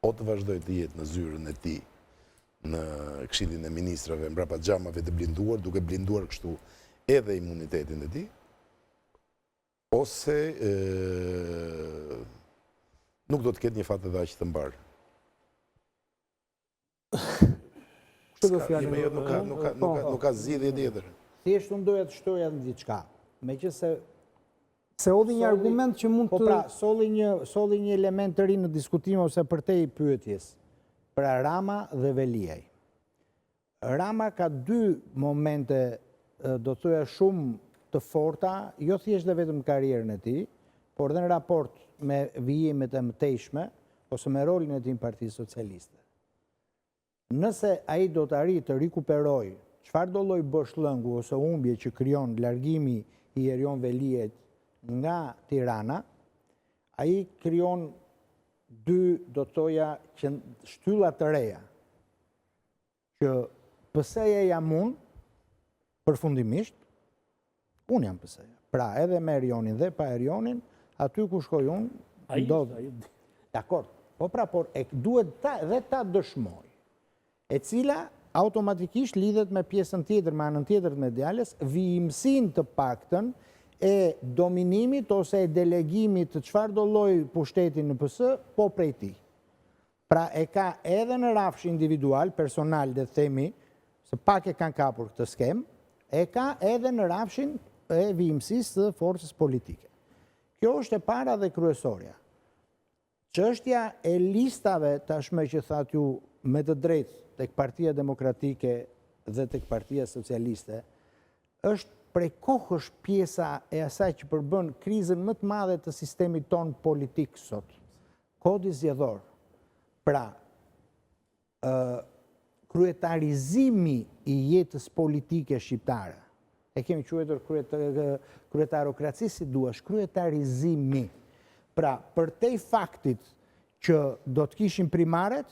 [SPEAKER 3] O të vazhdoj të jetë në zyrën e tij, në Këshillin e Ministrave, mbrapa xhamave të blinduar, duke blinduar kështu edhe imunitetin e tij, ose nuk do të ketë një fat edhe aq të mbar. Nuk ka zgjidhje tjetër.
[SPEAKER 4] Thjesht unë doja të shtoja në diçka. Meqense
[SPEAKER 1] se odhi një argument që mund të...
[SPEAKER 4] Po pra, solli një element të ri në diskutim ose përtej pyetjes. Pra Rama dhe Veliaj. Rama ka dy momente, do të thoja shumë të forta, jo thjesht dhe vetëm karrierën e tij, por dhe në raport me vijimet e mëtejshme, ose me rolin e tij në Partisë Socialiste. Nëse ai do të arrijë të rikuperojë çfarë do lloj boshllëngu ose humbje që krijon largimi i Erion Veliajt nga Tirana, ai krijon dy, do të thoja, shtylla të reja, që PS-ja jam unë, përfundimisht, unë jam PS-ja. Pra edhe me Erionin dhe pa Erionin, aty ku shkoj unë, ndodh. Dakor, po pra, por duhet dhe ta dëshmoj, e cila automatikisht lidhet me pjesën tjetër, me anën tjetër të mediales, vijimësin të paktën e dominimit ose e delegimit të çfarë do lloj pushteti në PS, po prej tij. Pra e ka edhe në rafsh individual, personal dhe themi, se pak e kanë kapur këtë skem, e ka edhe në rafshin e vijimësisë të forcës politike. Kjo është e para dhe kryesorja. Çështja e listave tashmë që thatë ju me të drejtë tek Partia Demokratike dhe tek Partia Socialiste është prej kohësh pjesa e asaj që përbën krizën më të madhe të sistemit ton politik sot. Kodi zgjedhor. Pra, kryetarizimi i jetës politike shqiptare. E kemi quajtur kryetarokraci si duash, kryetarizimi. Pra, për te faktit që do të kishim primaret,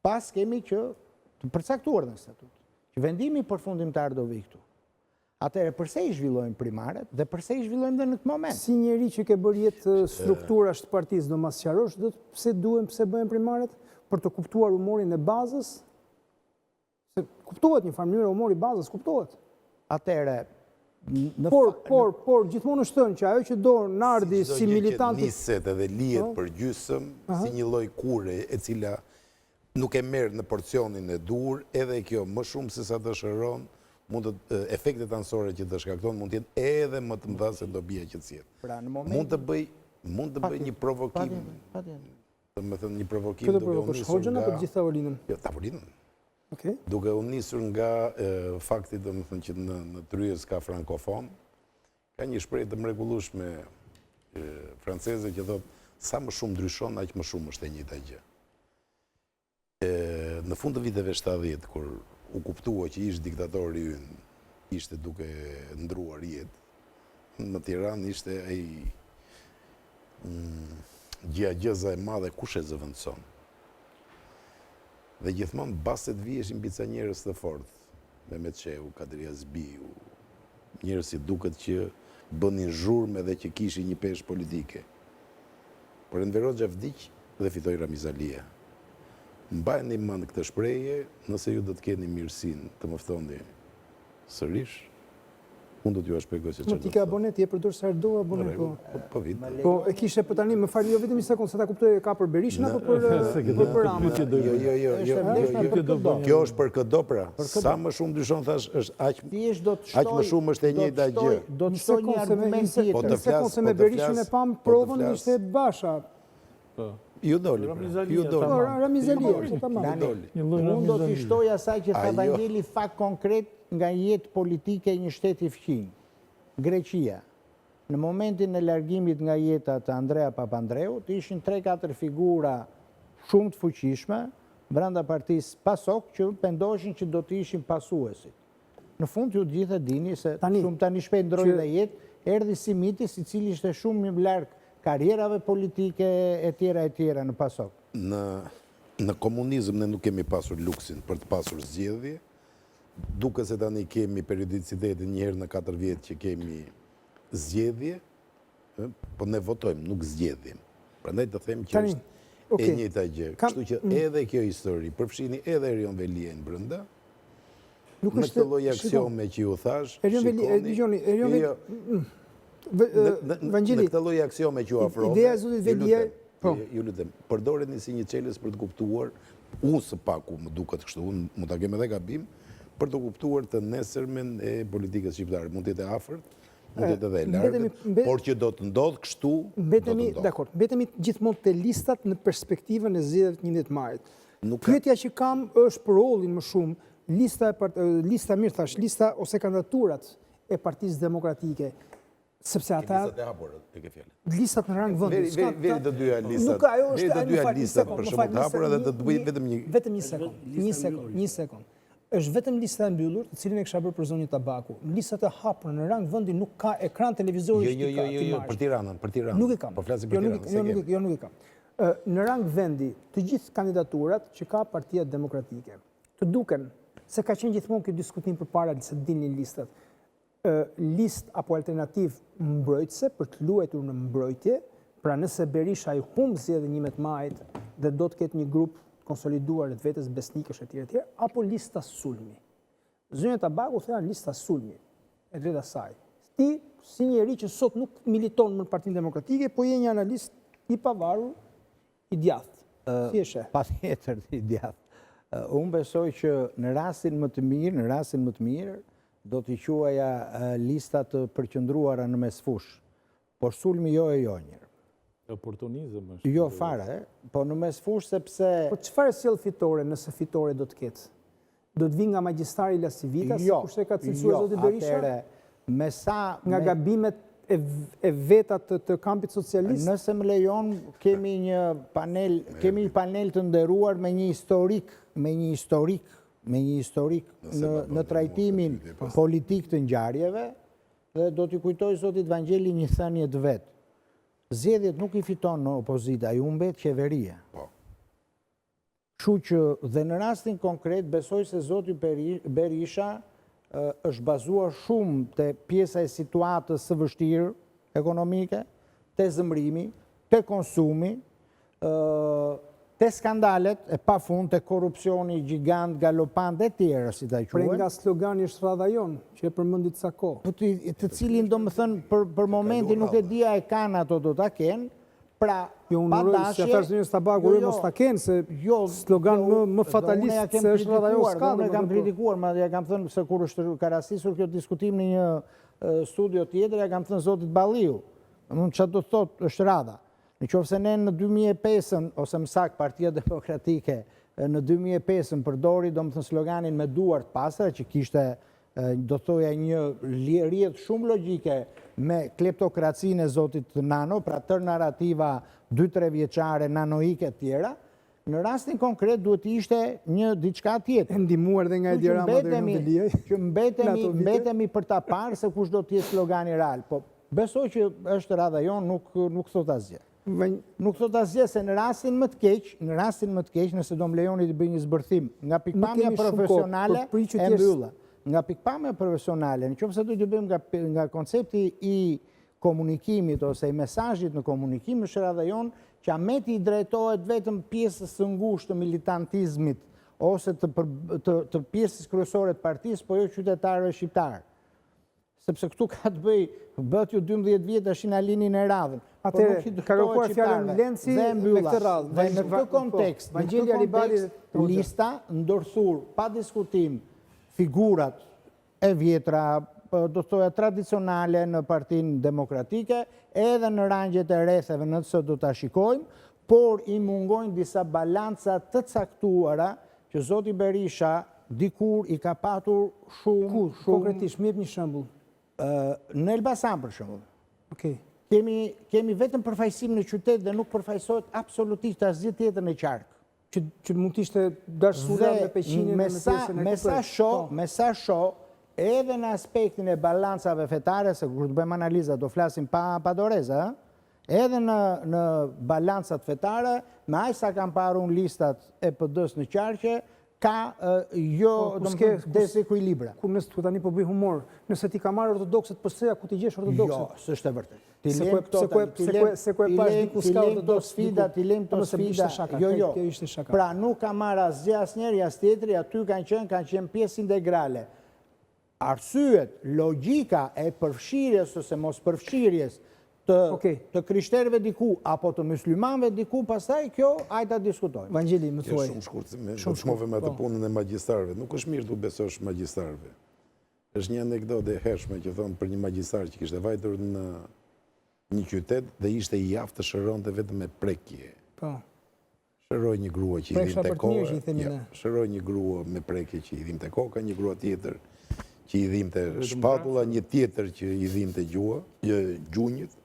[SPEAKER 4] pas kemi që të përcaktuar në statut, që vendimi përfundimtar do vi këtu. Atëherë, përse i zhvillojmë primaret dhe përse i zhvillojmë dhe në këtë moment?
[SPEAKER 1] Si njeri që ke bërë jetë strukturash të partisë do mas qarosh, pse bëjmë primaret? Për të kuptuar humorin e bazës? Se kuptohet një farë mënyrë humori bazës, kuptohet.
[SPEAKER 4] Atëherë,
[SPEAKER 1] Por gjithmonë është thënë që ajo që do Nardi si militanti...
[SPEAKER 3] Niset edhe lihet për gjysëm, si një lloj kure e cila nuk e merr në porcionin e dur, edhe kjo më shumë se sa të shëron, efektet anësore që të shkakton mund të jenë edhe më të mëdha se do bie që të sjell.
[SPEAKER 4] Pra, në
[SPEAKER 3] Mund të bëj një provokim. Do të thënë një provokim
[SPEAKER 1] Këtë provokosh Hoxhën apo gjithë tavolinën?
[SPEAKER 3] Jo, tavolinën.
[SPEAKER 1] Duke
[SPEAKER 3] u nisur nga fakti do të thënë që në Tryezë ka frankofon, ka një shprehje të mrekullueshme franceze që thotë sa më shumë ndryshon, aq më shumë është e njëjta gjë. Në fund të viteve 70, kur u kuptua që ish diktatori ynë, ishte duke ndruar jetë, në Tiranë ishte ai gjëza e madhe kush e zëvendëson. Dhe gjithmonë baset vijeshin bica njerëz të fortë, Mehmet Shehu, Kadri Azbiu, njerëz si duket që bënin zhurmë dhe që kishin një peshë politike. Por Enver Hoxha vdiq dhe fitoi Ramiz Alia. Mbajeni mend këtë shprehje, nëse ju do të keni mirësinë të më ftoni sërish, unë do t'ju shpjegoj se çfarë.
[SPEAKER 1] Ti ke abonet, je përdor sa herë do abonet, po.
[SPEAKER 3] Po vit.
[SPEAKER 1] Po e kishe për tani, më fal, jo vetëm një sekond, se ta kuptoj ka për Berishën apo për Ramën.
[SPEAKER 3] Jo. Kjo është për këdo pra. Sa më shumë ndryshon thash është aq më shumë është e njëjta gjë.
[SPEAKER 4] Do të shtoj një argument tjetër.
[SPEAKER 1] Një sekond se me Berishën e pam provën ishte Basha.
[SPEAKER 3] Ju doli.
[SPEAKER 1] Ramiz Alia, tamam.
[SPEAKER 4] Unë do t'i shtoj asaj që tha Vangeli fakt konkret nga jetë politike e një shteti fqinj, Greqia. Në momentin e largimit nga jeta të Andrea Papandreut, ishin 3-4 figura shumë të fuqishme, brenda partisë PASOK, që pendoheshin që do të ishin pasuesit. Në fund ju gjithë e dini se shumë tani shpejt ndroi dhe jetë, erdhi Simitis, i cili ishte shumë më larg karrierave politike e tjera në PASOK.
[SPEAKER 3] Në komunizëm ne nuk kemi pasur luksin për të pasur zgjedhje. Duke se tani kemi periodicitetin njëherë në 4 vjetë që kemi zgjedhje, po ne votojmë, nuk zgjedhjem. Prandaj të them që është e njëjta gjë. Kështu që edhe kjo histori, përfshini edhe Erion Velien brenda, në këtë lloj aksiome që ju thash, në këtë lloj aksiome që ju afrova,
[SPEAKER 1] ideja e zotit Velien,
[SPEAKER 3] ju lutem, përdoreni si një çelës për të kuptuar, unë së paku më duket kështu, unë mund ta kem edhe gabim, për të kuptuar të nesërmen e politikës shqiptare. Mund të jetë afërt, mund të jetë edhe e largët, por që do të ndodhë kështu, do të ndodhë.
[SPEAKER 1] Dakor, betemi gjithmonë të listat në perspektivën e zgjedhjeve 11 majit. Pyetja që kam është për rollin më shumë, lista mirë thash, lista ose kandidaturat e Partisë Demokratike, sepse ata...
[SPEAKER 3] Listat e hapur, e ke fjalën.
[SPEAKER 1] Listat në rang vendi.
[SPEAKER 3] Veri të dyja listat. Veri të dyja listat për shumë të hapura dhe të të bëjnë vetëm një...
[SPEAKER 1] Vetëm një sekond. Është vetëm lista e mbyllur, të cilin e kisha bërë për zonjën Tabaku. Listat e hapura në rang vendi nuk ka ekran televizori.
[SPEAKER 3] Jo, për Tiranën,
[SPEAKER 1] Nuk e kam.
[SPEAKER 3] Po flasim për Tiranën.
[SPEAKER 1] Jo, nuk e kam. Në rang vendi, të gjithë kandidaturat që ka Partia Demokratike, të duken se ka qenë gjithmonë ky diskutim përpara se të dilnin listat. List apo alternativ mbrojtëse për të luajtur në mbrojtje, pra nëse Berisha i humb zgjedhjen 11 majit dhe do të ketë një grup konsoliduar të vetës besnikësh e tjera, apo lista sulmi. Zonja Tabaku thea lista sulmi, e drejta saj. Ti, si njeri që sot nuk militon në Partinë Demokratike, po je një analist i pavarur, i djathtë. Si e sheh?
[SPEAKER 4] Patjetër i djathtë. Unë besoj që në rastin më të mirë, do t'i quaja listat të përqendruara në mesfush, por sulmi jo e jonjër.
[SPEAKER 5] Oportunizëm është.
[SPEAKER 4] Jo fare, po në mesfush sepse...
[SPEAKER 1] Po çfarë sjell fitore nëse fitore do të ketë? Do të vi nga magjistari Lasivita, si kurse ka cilësuar zoti Berisha?
[SPEAKER 4] Atëre, me sa...
[SPEAKER 1] Nga gabimet e vetat të kampit socialist?
[SPEAKER 4] Nëse më lejon, kemi një panel të nderuar me një historik në trajtimin politik të ngjarjeve, dhe do t'i kujtoj zotit Vangjeli një thënie të vet. Zgjedhjet nuk i fiton në opozita, i humbet qeveria. Kështu që dhe në rastin konkret besoj se zoti Berisha është bazuar shumë të pjesa e situatës së vështirë ekonomike, të zëmrimi, të konsumi, të skandalet e pa fund, të korupcioni gjigant, galopant dhe tjera, si ta
[SPEAKER 1] Prej
[SPEAKER 4] quajmë.
[SPEAKER 1] nga slogani është radha jonë, që e përmëndit sa ko.
[SPEAKER 4] Të cilin do më thënë për momentin nuk e dia e kanë ato do ta kenë, pra
[SPEAKER 1] Jo, unë uroj, si atër zënjës Tabaku, uroj mos ta kenë, se slogan më fatalist se është radha jonë s'ka.
[SPEAKER 4] Unë e kam kritikuar, ma ja kam thënë se kur është karasisur kjo diskutim në një studio tjetër, ja kam thënë zotit Balliu. Unë që do të thotë është radha. Në qoftë se ne në 2005, ose më saktë Partia Demokratike, në 2005 përdori do më thënë sloganin me duart pastra, që kishte do thoja një rrjedhë shumë logjike me kleptokracinë e zotit Nano, pra tër narrativa 2-3 vjeçare nanoike të tjera, në rastin konkret duhet ishte një diçka tjetër.
[SPEAKER 1] Ndihmuar dhe nga Edi Rama dhe Rëndë Liaj.
[SPEAKER 4] Që mbetemi për ta parë se kush do t'jetë slogani real. Po besoj që është radha jonë, nuk thot asgjë. Nuk thot asgjë se në rastin më të keq, nëse do më lejoni të bëj një zbërthim, nga pikpamja profesionale e mbylla. Nga pikpamja profesionale, në qoftë se do të bëjmë nga koncepti i komunikimit ose i mesazhit në komunikim, është radha jonë që Ameti i drejtohet vetëm pjesës së ngushtë të militantizmit ose të pjesës kryesore të partisë, po jo qytetarëve shqiptarë. Sepse këtu ka të bëhet ju 12 vjetë ashin alinin e radhën.
[SPEAKER 1] Atëre, ka kërkuar fjallën Lenci me këtë radhë.
[SPEAKER 4] Dhe në këtë kontekst, lista ndërthur pa diskutim figurat e vjetra, do të thoja tradicionale në Partinë Demokratike, edhe në rangjet e rrethave në të do të shikojmë, por i mungojnë disa balanca të caktuara që zoti Berisha dikur i ka patur shumë...
[SPEAKER 1] Konkretisht, më jep një shembull.
[SPEAKER 4] Në Elbasan, për shembull.
[SPEAKER 1] Okej.
[SPEAKER 4] Kemi vetëm përfaqësim në qytet dhe nuk përfaqësohet absolutisht asgjë tjetër në qark.
[SPEAKER 1] Që mund të ishte dashura me peqinin e pjesën e këtër.
[SPEAKER 4] Me sa shoh, edhe në aspektin e balancave fetare, se kur të bëjmë analiza do flasim pa doreza, edhe në balancat fetare, me aq sa kam parë unë listat e PD-s në qarqe, ka desekuilibra.
[SPEAKER 1] Kur nësë të tani po bëj humor, nëse ti ka marrë ortodokset PS-ja, ku ti gjesh ortodokset?
[SPEAKER 4] Jo, s'është e vërtet.
[SPEAKER 1] Se ku e pash diku s'ka ortodokset?
[SPEAKER 4] Ti lem të sfida. Jo. Pra nuk ka marrë asgjë asnjëri as tjetri, aty kanë qenë pjesë integrale. Arsyet, logjika e përfshirjes ose mos përfshirjes të krishterëve diku, apo të muslimanëve diku, pastaj kjo ajta diskutojmë.
[SPEAKER 1] Vangjeli, më thuaj.
[SPEAKER 3] Shumë shkurt, do shmove me atë punën e magjistarëve. Nuk është mirë të besosh magjistarëve. Është një anekdotë e hershme që thonë për një magjistar që kishte vajtur në një qytet dhe ishte i aftë të shëronte vetëm me prekje.
[SPEAKER 1] Po.
[SPEAKER 3] Shëroi një grua që i dhimte kokë. Shëroi një grua me prekje që i dhimte koka, një grua tjetër që i dhimte shpatulla, një tjetër që i dhimte gjunjët.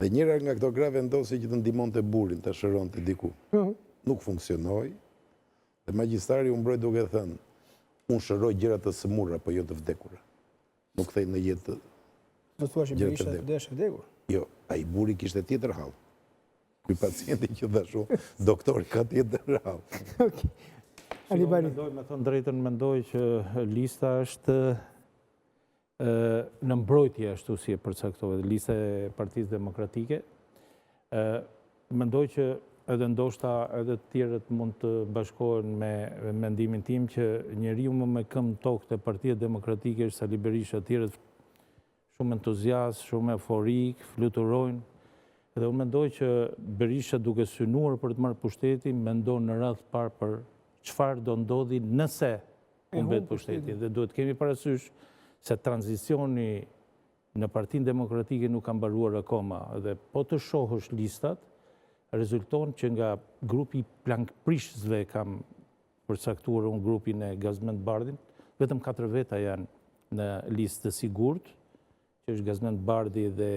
[SPEAKER 3] Dhe njëra nga këto gra vendosi që të ndihmonte burrin të shëronte diku. Nuk funksionoi. Dhe magjistari u mbroj duke thënë, unë shëroj gjëra të sëmurra, po jo të vdekura. Nuk thej në jetë.
[SPEAKER 1] Do thua që Berisha është vdekur?
[SPEAKER 3] Jo, ai burri kishte tjetër hall. Ky pacienti që thashu, doktori ka tjetër hall.
[SPEAKER 5] Me thonë drejtën, mendoj që lista është në mbrojtje ashtu si e përcaktove, lista e Partisë Demokratike. Mendoj që edhe ndoshta edhe të tjerët mund të bashkohen me mendimin tim që njeriu më me këmbë tokë të Partia Demokratike është Sali Berisha, të tjerët shumë entuziast, shumë euforik, fluturojnë. Dhe unë mendoj që Berisha duke synuar për të marrë pushtetin, mendon në radhë parë për çfarë do ndodhi nëse humbet pushteti. Dhe duhet kemi parasysh se tranzicioni në Partinë Demokratike nuk ka mbaruar akoma. Dhe po të shohësh listat, rezulton që nga grupi plankprishësve kam përcaktuar unë grupin e Gazmend Bardhin, vetëm 4 veta janë në listë të sigurt, që është Gazmend Bardhi dhe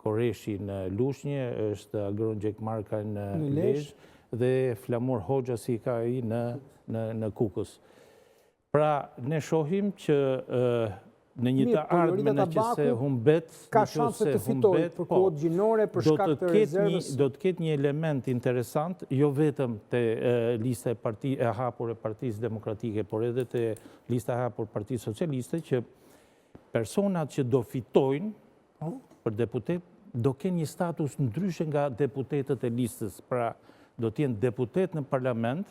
[SPEAKER 5] Koreshi në Lushnjë, është Agron Gjekmarka në Lezhë dhe Flamur Hoxha si ka ai në Kukës. Pra, ne shohim që në një të ardhme në që se humbet,
[SPEAKER 1] ka shanse të fitojë për kohët gjinore, për shkak të rezervës.
[SPEAKER 5] Do të ketë një element interesant, jo vetëm të lista e hapur e Partisë Demokratike, por edhe të lista e hapur Partisë Socialiste, që personat që do fitojnë për deputet, do kenë një status ndryshe nga deputetët e listës. Pra, do t'jenë deputet në parlament,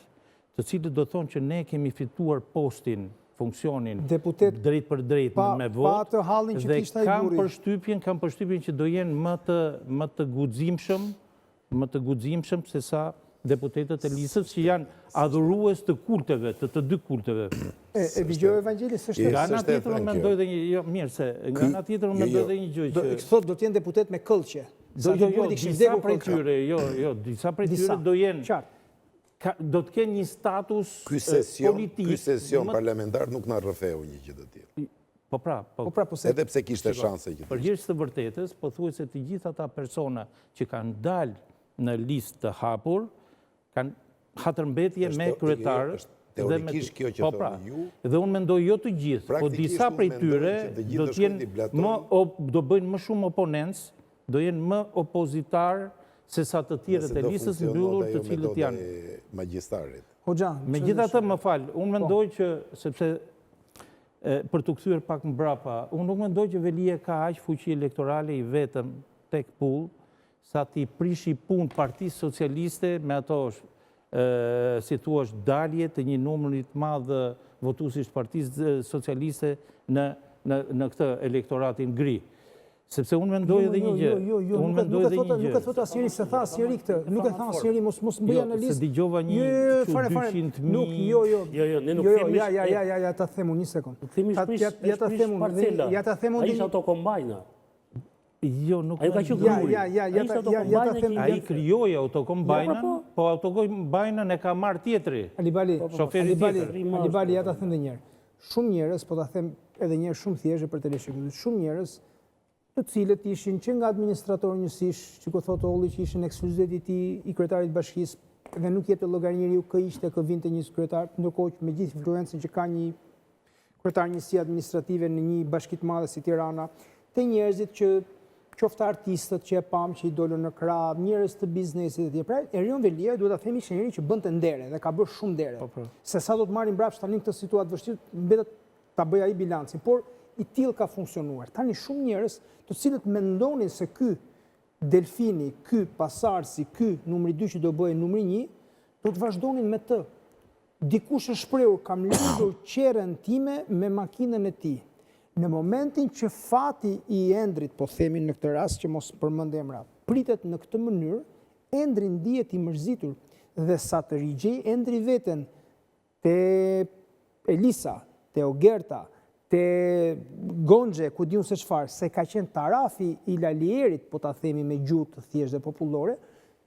[SPEAKER 5] të cilët do thonë që ne kemi fituar postin, funksionin drejt për drejt me votë, dhe kam përshtypjen që do jenë më të guximshëm se sa deputetët e listës që janë adhurues të kulteve, të dy kulteve.
[SPEAKER 1] E dëgjoj Evangelis, s'është
[SPEAKER 5] nga ana tjetër unë mendoj dhe nga ana tjetër unë mendoj dhe një gjë që
[SPEAKER 1] thotë do të jenë deputet me këllqe.
[SPEAKER 5] Disa prej tyre do jenë do të kenë një status politik.
[SPEAKER 3] Ky sesion parlamentar nuk na rrëfeu një gjë të tillë.
[SPEAKER 5] Po pra,
[SPEAKER 3] edhe pse kishte shanse që.
[SPEAKER 5] Për hir të vërtetës, pothuajse të gjithë ata persona që kanë dalë në listë të hapur, kanë hatërmbetje me kryetarët.
[SPEAKER 3] Teorikisht kjo që thoni ju.
[SPEAKER 5] Dhe unë mendoj jo të gjithë, po disa prej tyre do bëjnë më shumë oponencë, do jenë më opozitar se sa të tjerët e listës mbyllur të cilët janë
[SPEAKER 3] magjistarit.
[SPEAKER 5] Megjithatë, më fal, unë mendoj që sepse për të kthyer pak mbrapa, unë nuk mendoj që Velia ka aq fuqi elektorale i vetëm tek pull sa ti prishi punë Partisë Socialiste me ato si thua dalje të një numri të madh votuesish të Partisë Socialiste në këtë elektoratin gri. Sepse unë mendoj edhe një gjë.
[SPEAKER 1] Nuk e thot asnjëri se tha asnjëri këtë. Nuk e tha asnjëri, mos bëj analizë.
[SPEAKER 5] Se dëgjova një 200.000.
[SPEAKER 2] Nuk, ne nuk themi.
[SPEAKER 1] Ja ta them unë një sekond. Ja ta them unë. Ja ta them unë.
[SPEAKER 2] Ai ishte autokombajna.
[SPEAKER 5] Jo, nuk.
[SPEAKER 2] Ai ka qenë
[SPEAKER 5] ai krijoi autokombajnën, po autokombajnën e ka marr tjetri.
[SPEAKER 1] Alibali,
[SPEAKER 5] shoferi tjetër.
[SPEAKER 1] Alibali, ja ta them edhe një herë. Shumë njerëz, po ta them edhe një herë shumë thjesht për të lëshuar. Shumë njerëz të cilët ishin që nga administrator njësish, që ku thotë Olli që ishin ekskluzivitet i kryetarit bashkisë, dhe nuk jepte llogari njeriu kë ishte kë vinte një kryetar, ndërkohë që me gjithë influencën që ka një kryetar njësie administrative në një bashki të madhe si Tirana, te njerëzit që qoftë artistët që e pam që i dolën në krah, njerëz të biznesit etj. Pra, Erion Velia duhet ta themi ishte njëri që bënte ndere dhe ka bërë shumë ndere. Se sa do të marrin mbrapsht tani këtë situatë vështirë, mbetet ta bëj ai bilancin, por i tillë ka funksionuar. Tani shumë njerëz të cilët mendonin se ky Delfini, ky Pasarsi, ky numri 2 që do bëjë numri 1, do të vazhdonin me të. Dikush është shprehur, kam lindur qerën time me makinën e tij. Në momentin që fati i Endrit, po themi në këtë rast që mos përmend emra, pritet në këtë mënyrë, Endri ndihet i mërzitur dhe sa të rigjej Endri veten te Elisa, te Ogerta, te Gonxhe, ku diun se çfarë, se ka qenë tarafi i Lalierit, po ta themi me gjuhë të thjeshtë dhe popullore,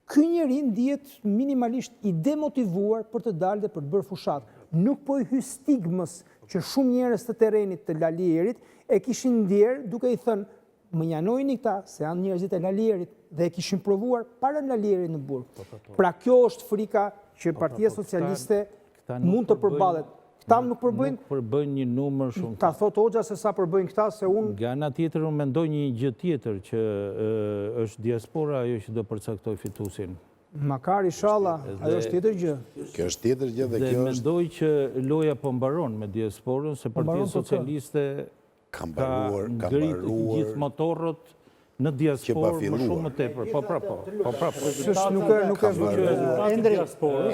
[SPEAKER 1] ky njeri ndihet minimalisht i demotivuar për të dalë dhe për të bërë fushat. Nuk po i hy stigmës që shumë njerëz të terrenit të Lalierit e kishin ndjerë duke i thënë më njanojni këta se janë njerëzit e Lalierit dhe e kishin provuar para Lalierit në burg. Pra kjo është frika që Partia Socialiste mund të përballet. Këta nuk
[SPEAKER 5] përbëjnë një numër shumë.
[SPEAKER 1] Ta thot Hoxha se sa përbëjnë këta, se unë...
[SPEAKER 5] Nga ana tjetër, unë mendoj një gjë tjetër, që është diaspora ajo që do përcaktoj fituesin.
[SPEAKER 1] Makar, inshallah, ajo është tjetër gjë.
[SPEAKER 3] Kjo është tjetër gjë dhe kjo është...
[SPEAKER 5] Dhe mendoj që loja po mbaron me diasporën, se Partia Socialiste
[SPEAKER 3] ka
[SPEAKER 5] ngrit gjithë motorët në diasporë më shumë më tepër.
[SPEAKER 1] Nuk e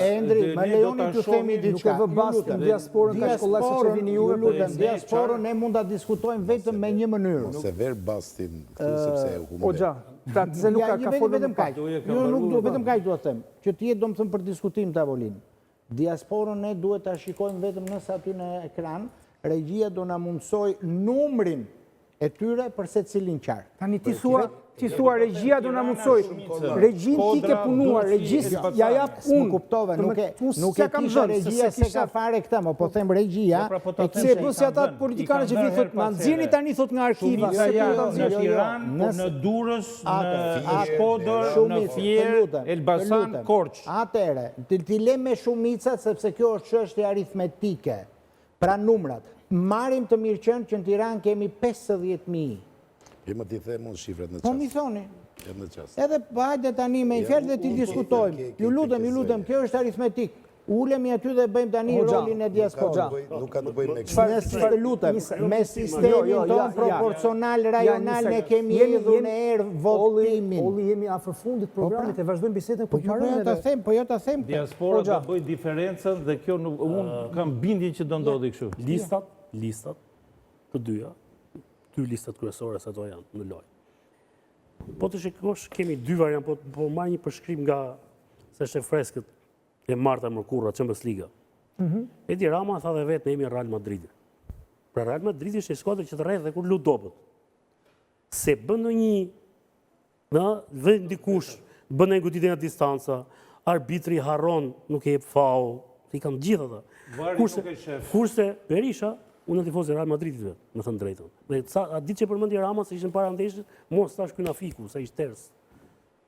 [SPEAKER 1] Endri, më lejoni të themi diçka. Nuk e vë bast në diasporën ka shkollëse që vini juve,
[SPEAKER 4] lutem, diasporën ne mund ta diskutojmë vetëm me një mënyrë.
[SPEAKER 3] Se ver bastin këtu sepse e humor.
[SPEAKER 1] Oxha, se nuk ka folur
[SPEAKER 4] vetëm kaq. Jo, nuk do vetëm kaq dua të them, që të jetë domethënë për diskutim tavolinë. Diasporën ne duhet ta shikojmë vetëm nëse aty në ekran regjia do na mundsoj numrin e tyre për secilin qark.
[SPEAKER 1] Tani ti thua regjia do na mundsoj. Regjin ti ke punuar, regjis ja jap
[SPEAKER 4] Nuk
[SPEAKER 1] unë.
[SPEAKER 4] kuptove, nuk e kisha regjia se ka fare këta, më po them regjia.
[SPEAKER 1] Se bësi ata politikanë që vinë thot, na nxjerrni tani thot nga arkiva.
[SPEAKER 5] Në Tiranë, në Durrës, në Shkodër, në Fier, Elbasan, Korçë.
[SPEAKER 4] Atëre, ti le me shumicat sepse kjo është çështje aritmetike. Pra numrat. Marrim të mirëqenë që në Tiranë kemi 50.000.
[SPEAKER 3] Më t'i them unë shifrat në
[SPEAKER 4] Po mi
[SPEAKER 3] qast.
[SPEAKER 4] thoni.
[SPEAKER 3] Në qast.
[SPEAKER 4] Edhe hajde tani me i fjalë dhe ti diskutojmë. Ju lutem, kjo është aritmetik. Ulemi aty dhe bëjmë tani rolin e diasporës.
[SPEAKER 3] Nuk ka të bëjë me
[SPEAKER 4] Të lutem, me sistemin ton proporcional rajonal ne kemi hedhur në erë votimin.
[SPEAKER 1] Olli jemi afër fundit programit e vazhdojmë bisedën
[SPEAKER 4] Po jo ta them.
[SPEAKER 5] Diaspora do bëj diferencën dhe kjo unë kam bindjen që do ndodhi kështu.
[SPEAKER 2] Listat të dyja, dy listat kryesore se ato janë në lojë. Po të shikosh, kemi dy variantë, po marr një përshkrim nga se është e freskët e Marta Mërkurra, Champions Liga. Edi Rama tha dhe vetë ne jemi Real Madridi. Pra Real Madridi është e skuadër që të rreth dhe kur lut dobët. Se bën vend dikush, bën një goditje nga distanca, arbitri harron, nuk e jep faul, i kanë gjithë ata. Kurse Berisha, unë e tifoz e Real Madridit vetë, me thënë drejtën. Dhe a ditë që përmendi Rama se ishën para ndeshjes, mos tash ky na fiku, sa ishte ters.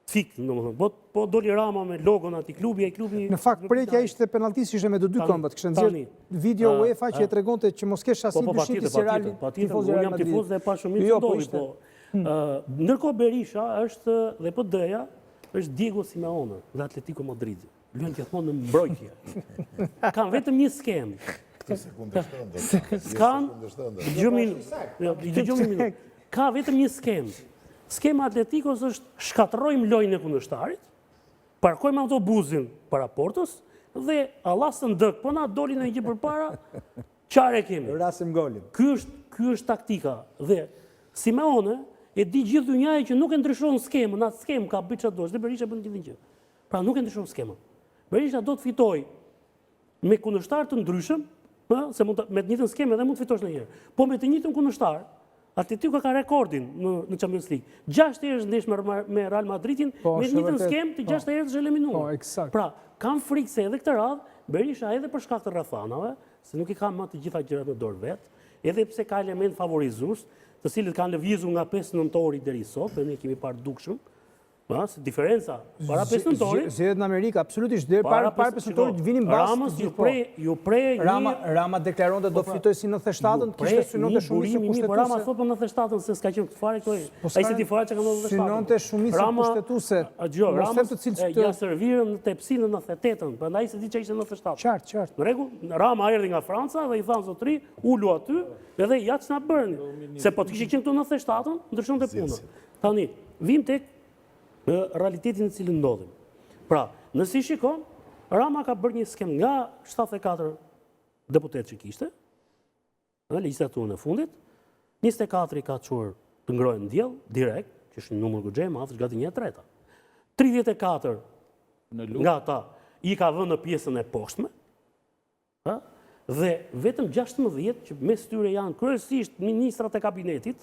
[SPEAKER 2] Fik, domethënë. Po doli Rama me logon aty klubi,
[SPEAKER 1] Në fakt prekja ishte penalltis ishte me dy këmbët. Kishte nxjerr video UEFA që e tregonte që mos kesh asnjë dyshim se Reali tifoz
[SPEAKER 2] Unë jam tifoz dhe pa shumë të ndodhi, po. Ndërkohë Berisha është dhe PD-ja është Diego Simeone dhe Atletico Madridi. Luan gjithmonë në mbrojtje. Kanë vetëm një skem. Ka vetëm një skem. Skema Atletikos është shkatërrojmë lojën e kundërshtarit, parkojmë autobusin para portës dhe allasën dëk, po na doli në një gjë përpara, çfarë kemi?
[SPEAKER 4] Rasim golin.
[SPEAKER 2] Ky është taktika dhe Simeone e di gjithë dhunjaja që nuk e ndryshon skemën, atë skemë ka bëj çfarë dosh, dhe Berisha bën gjithë gjë. Pra nuk e ndryshon skemën. Berisha do të fitojë me kundërshtar të ndryshëm, se me të njëjtën skemë edhe mund të fitosh ndonjëherë. Po me të njëjtën kundërshtar, Atletico ka rekordin në Champions League. 6 herë ndesh me Real Madridin, me të njëjtën skemë të 6 herë është eliminuar. Pra, kam frikë se edhe këtë radhë Berisha edhe për shkak të rrethanave, se nuk i ka më të gjitha gjërat në dorë vet, edhe pse ka element favorizues, të cilët kanë lëvizur nga 5 nëntori deri sot, dhe ne kemi parë dukshëm. Diferenca para 5 nëntorit.
[SPEAKER 1] Zgjedhjet në Amerikë absolutisht deri para 5 nëntorit vinin bashkë.
[SPEAKER 2] Ramës ju pre
[SPEAKER 1] Rama deklaronte do fitojë si 97-ën, kishte synonte shumicë kushtetuese.
[SPEAKER 2] Po Rama thot për 97-ën se s'ka qenë fare këto. Ai se ti fare që ka ndodhur 97-ën.
[SPEAKER 1] Synonte shumicë kushtetuese.
[SPEAKER 2] Rama të cilët ja servirën në Tepsi në 98-ën, prandaj se di që ishte 97.
[SPEAKER 1] Qartë.
[SPEAKER 2] Në rregull, Rama erdhi nga Franca dhe i thanë zotëri, ulu aty, edhe ja ç'na bëni. Se po të kishte qenë këtu 97-ën, ndryshonte puna. Tani, vim tek realitetin në cilin ndodhim. Pra, nësi shikon, Rama ka bërë një skem nga 74 deputet që kishte, në legjislaturën e fundit, 24 i ka çuar të ngrohen ndjell, direkt, që është një numër goxhë madh, është gati 1/3. 34 nga ata i ka vënë në pjesën e poshtme, dhe vetëm 16 që mes tyre janë kryesisht ministrat e kabinetit.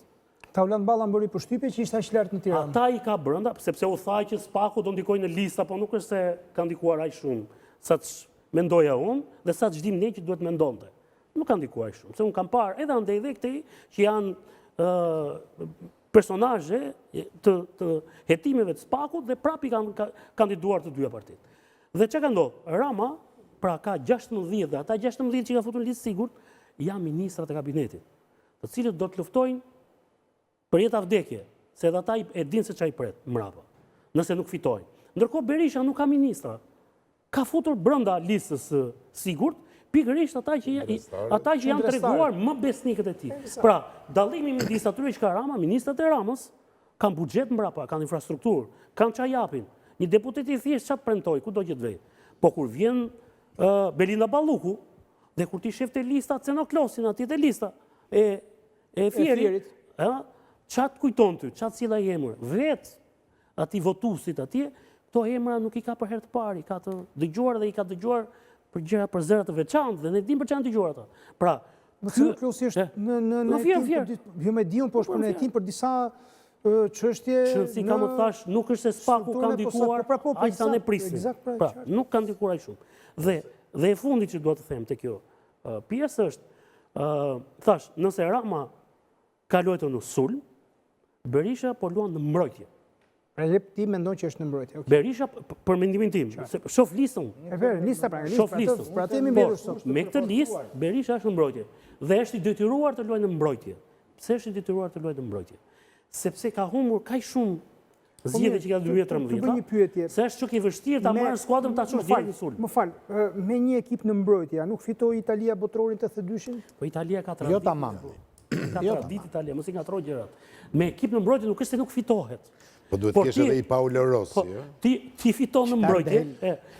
[SPEAKER 1] Taulan Balla bëri përshtypje që ishte aq lart në Tiranë.
[SPEAKER 2] Ata i ka brenda, sepse u tha që Spaku do ndikojë në lista, po nuk është se ka ndikuar aq shumë, sa mendoja unë dhe sa çdim ne që duhet mendonte. Nuk ka ndikuar aq shumë, se unë kam parë edhe andej dhe këtej që janë personazhe të hetimeve të Spakut dhe prapë i kanë kandiduar të dyja partitë. Dhe çka ka ndodhur? Rama pra ka 16 dhe ata 16 që ka futur në listë sigurt janë ministrat e kabinetit, të cilët do të luftojnë për jetë vdekje, se edhe ata e dinë se çfarë i pret mbrapa, nëse nuk fitojnë. Ndërkohë Berisha nuk ka ministra. Ka futur brenda listës sigurt, pikërisht ata që janë treguar më besnikët e tij. Pra, dallimi midis atyre që ka Rama, ministrat e Ramës kanë buxhet mbrapa, kanë infrastrukturë, kanë çfarë japin. Një deputet i thjesht çfarë premtoi, ku do që të vej. Po kur vjen Belinda Balluku dhe kur ti shefte lista Cenoklosin aty te lista e Fierit, çat kujton ty, çat cila emër, vetë ati votuesit atje, këto emra nuk i ka për herë të parë, i ka të dëgjuar dhe i ka dëgjuar për gjëra për zëra të veçantë dhe ne dim për çfarë dëgjuar ata. Pra,
[SPEAKER 1] Mësë Klosi është në hetim, jo me diun, po është në hetim për disa çështje.
[SPEAKER 2] Që si ka më thash, nuk është se SPAK-u ka ndikuar, aq sa ne prisnim. Pra, nuk ka ndikuar aq shumë. Dhe e fundit që dua të them te kjo pjesë është, thash, nëse Rama ka luajtur në sulm, Berisha po luan në mbrojtje.
[SPEAKER 1] Pra ti mendon që është në mbrojtje.
[SPEAKER 2] Berisha, për mendimin tim, shoh listën.
[SPEAKER 1] E verë, lista pra,
[SPEAKER 2] Shoh listën.
[SPEAKER 1] Pra te mi mbetur sot.
[SPEAKER 2] Me këtë listë, Berisha është në mbrojtje. Dhe është i detyruar të luajë në mbrojtje. Pse është i detyruar të luajë në mbrojtje? Sepse ka humbur kaq shumë zgjedhje që ka 2013. Se është çka i vështirë ta marrë skuadrën ta çosh direkt në sulm.
[SPEAKER 1] Më fal, me një ekip në mbrojtje, nuk fitoi Italia botrorin 82-shin?
[SPEAKER 2] Po Italia ka traditë.
[SPEAKER 4] Jo tamam.
[SPEAKER 2] Ka traditë Italia, mos i ngatroj gjërat. Me ekip në mbrojtje nuk është se nuk fitohet.
[SPEAKER 3] Po duhet të kesh edhe i Paolo Rossi, jo?
[SPEAKER 2] Ti fiton në mbrojtje.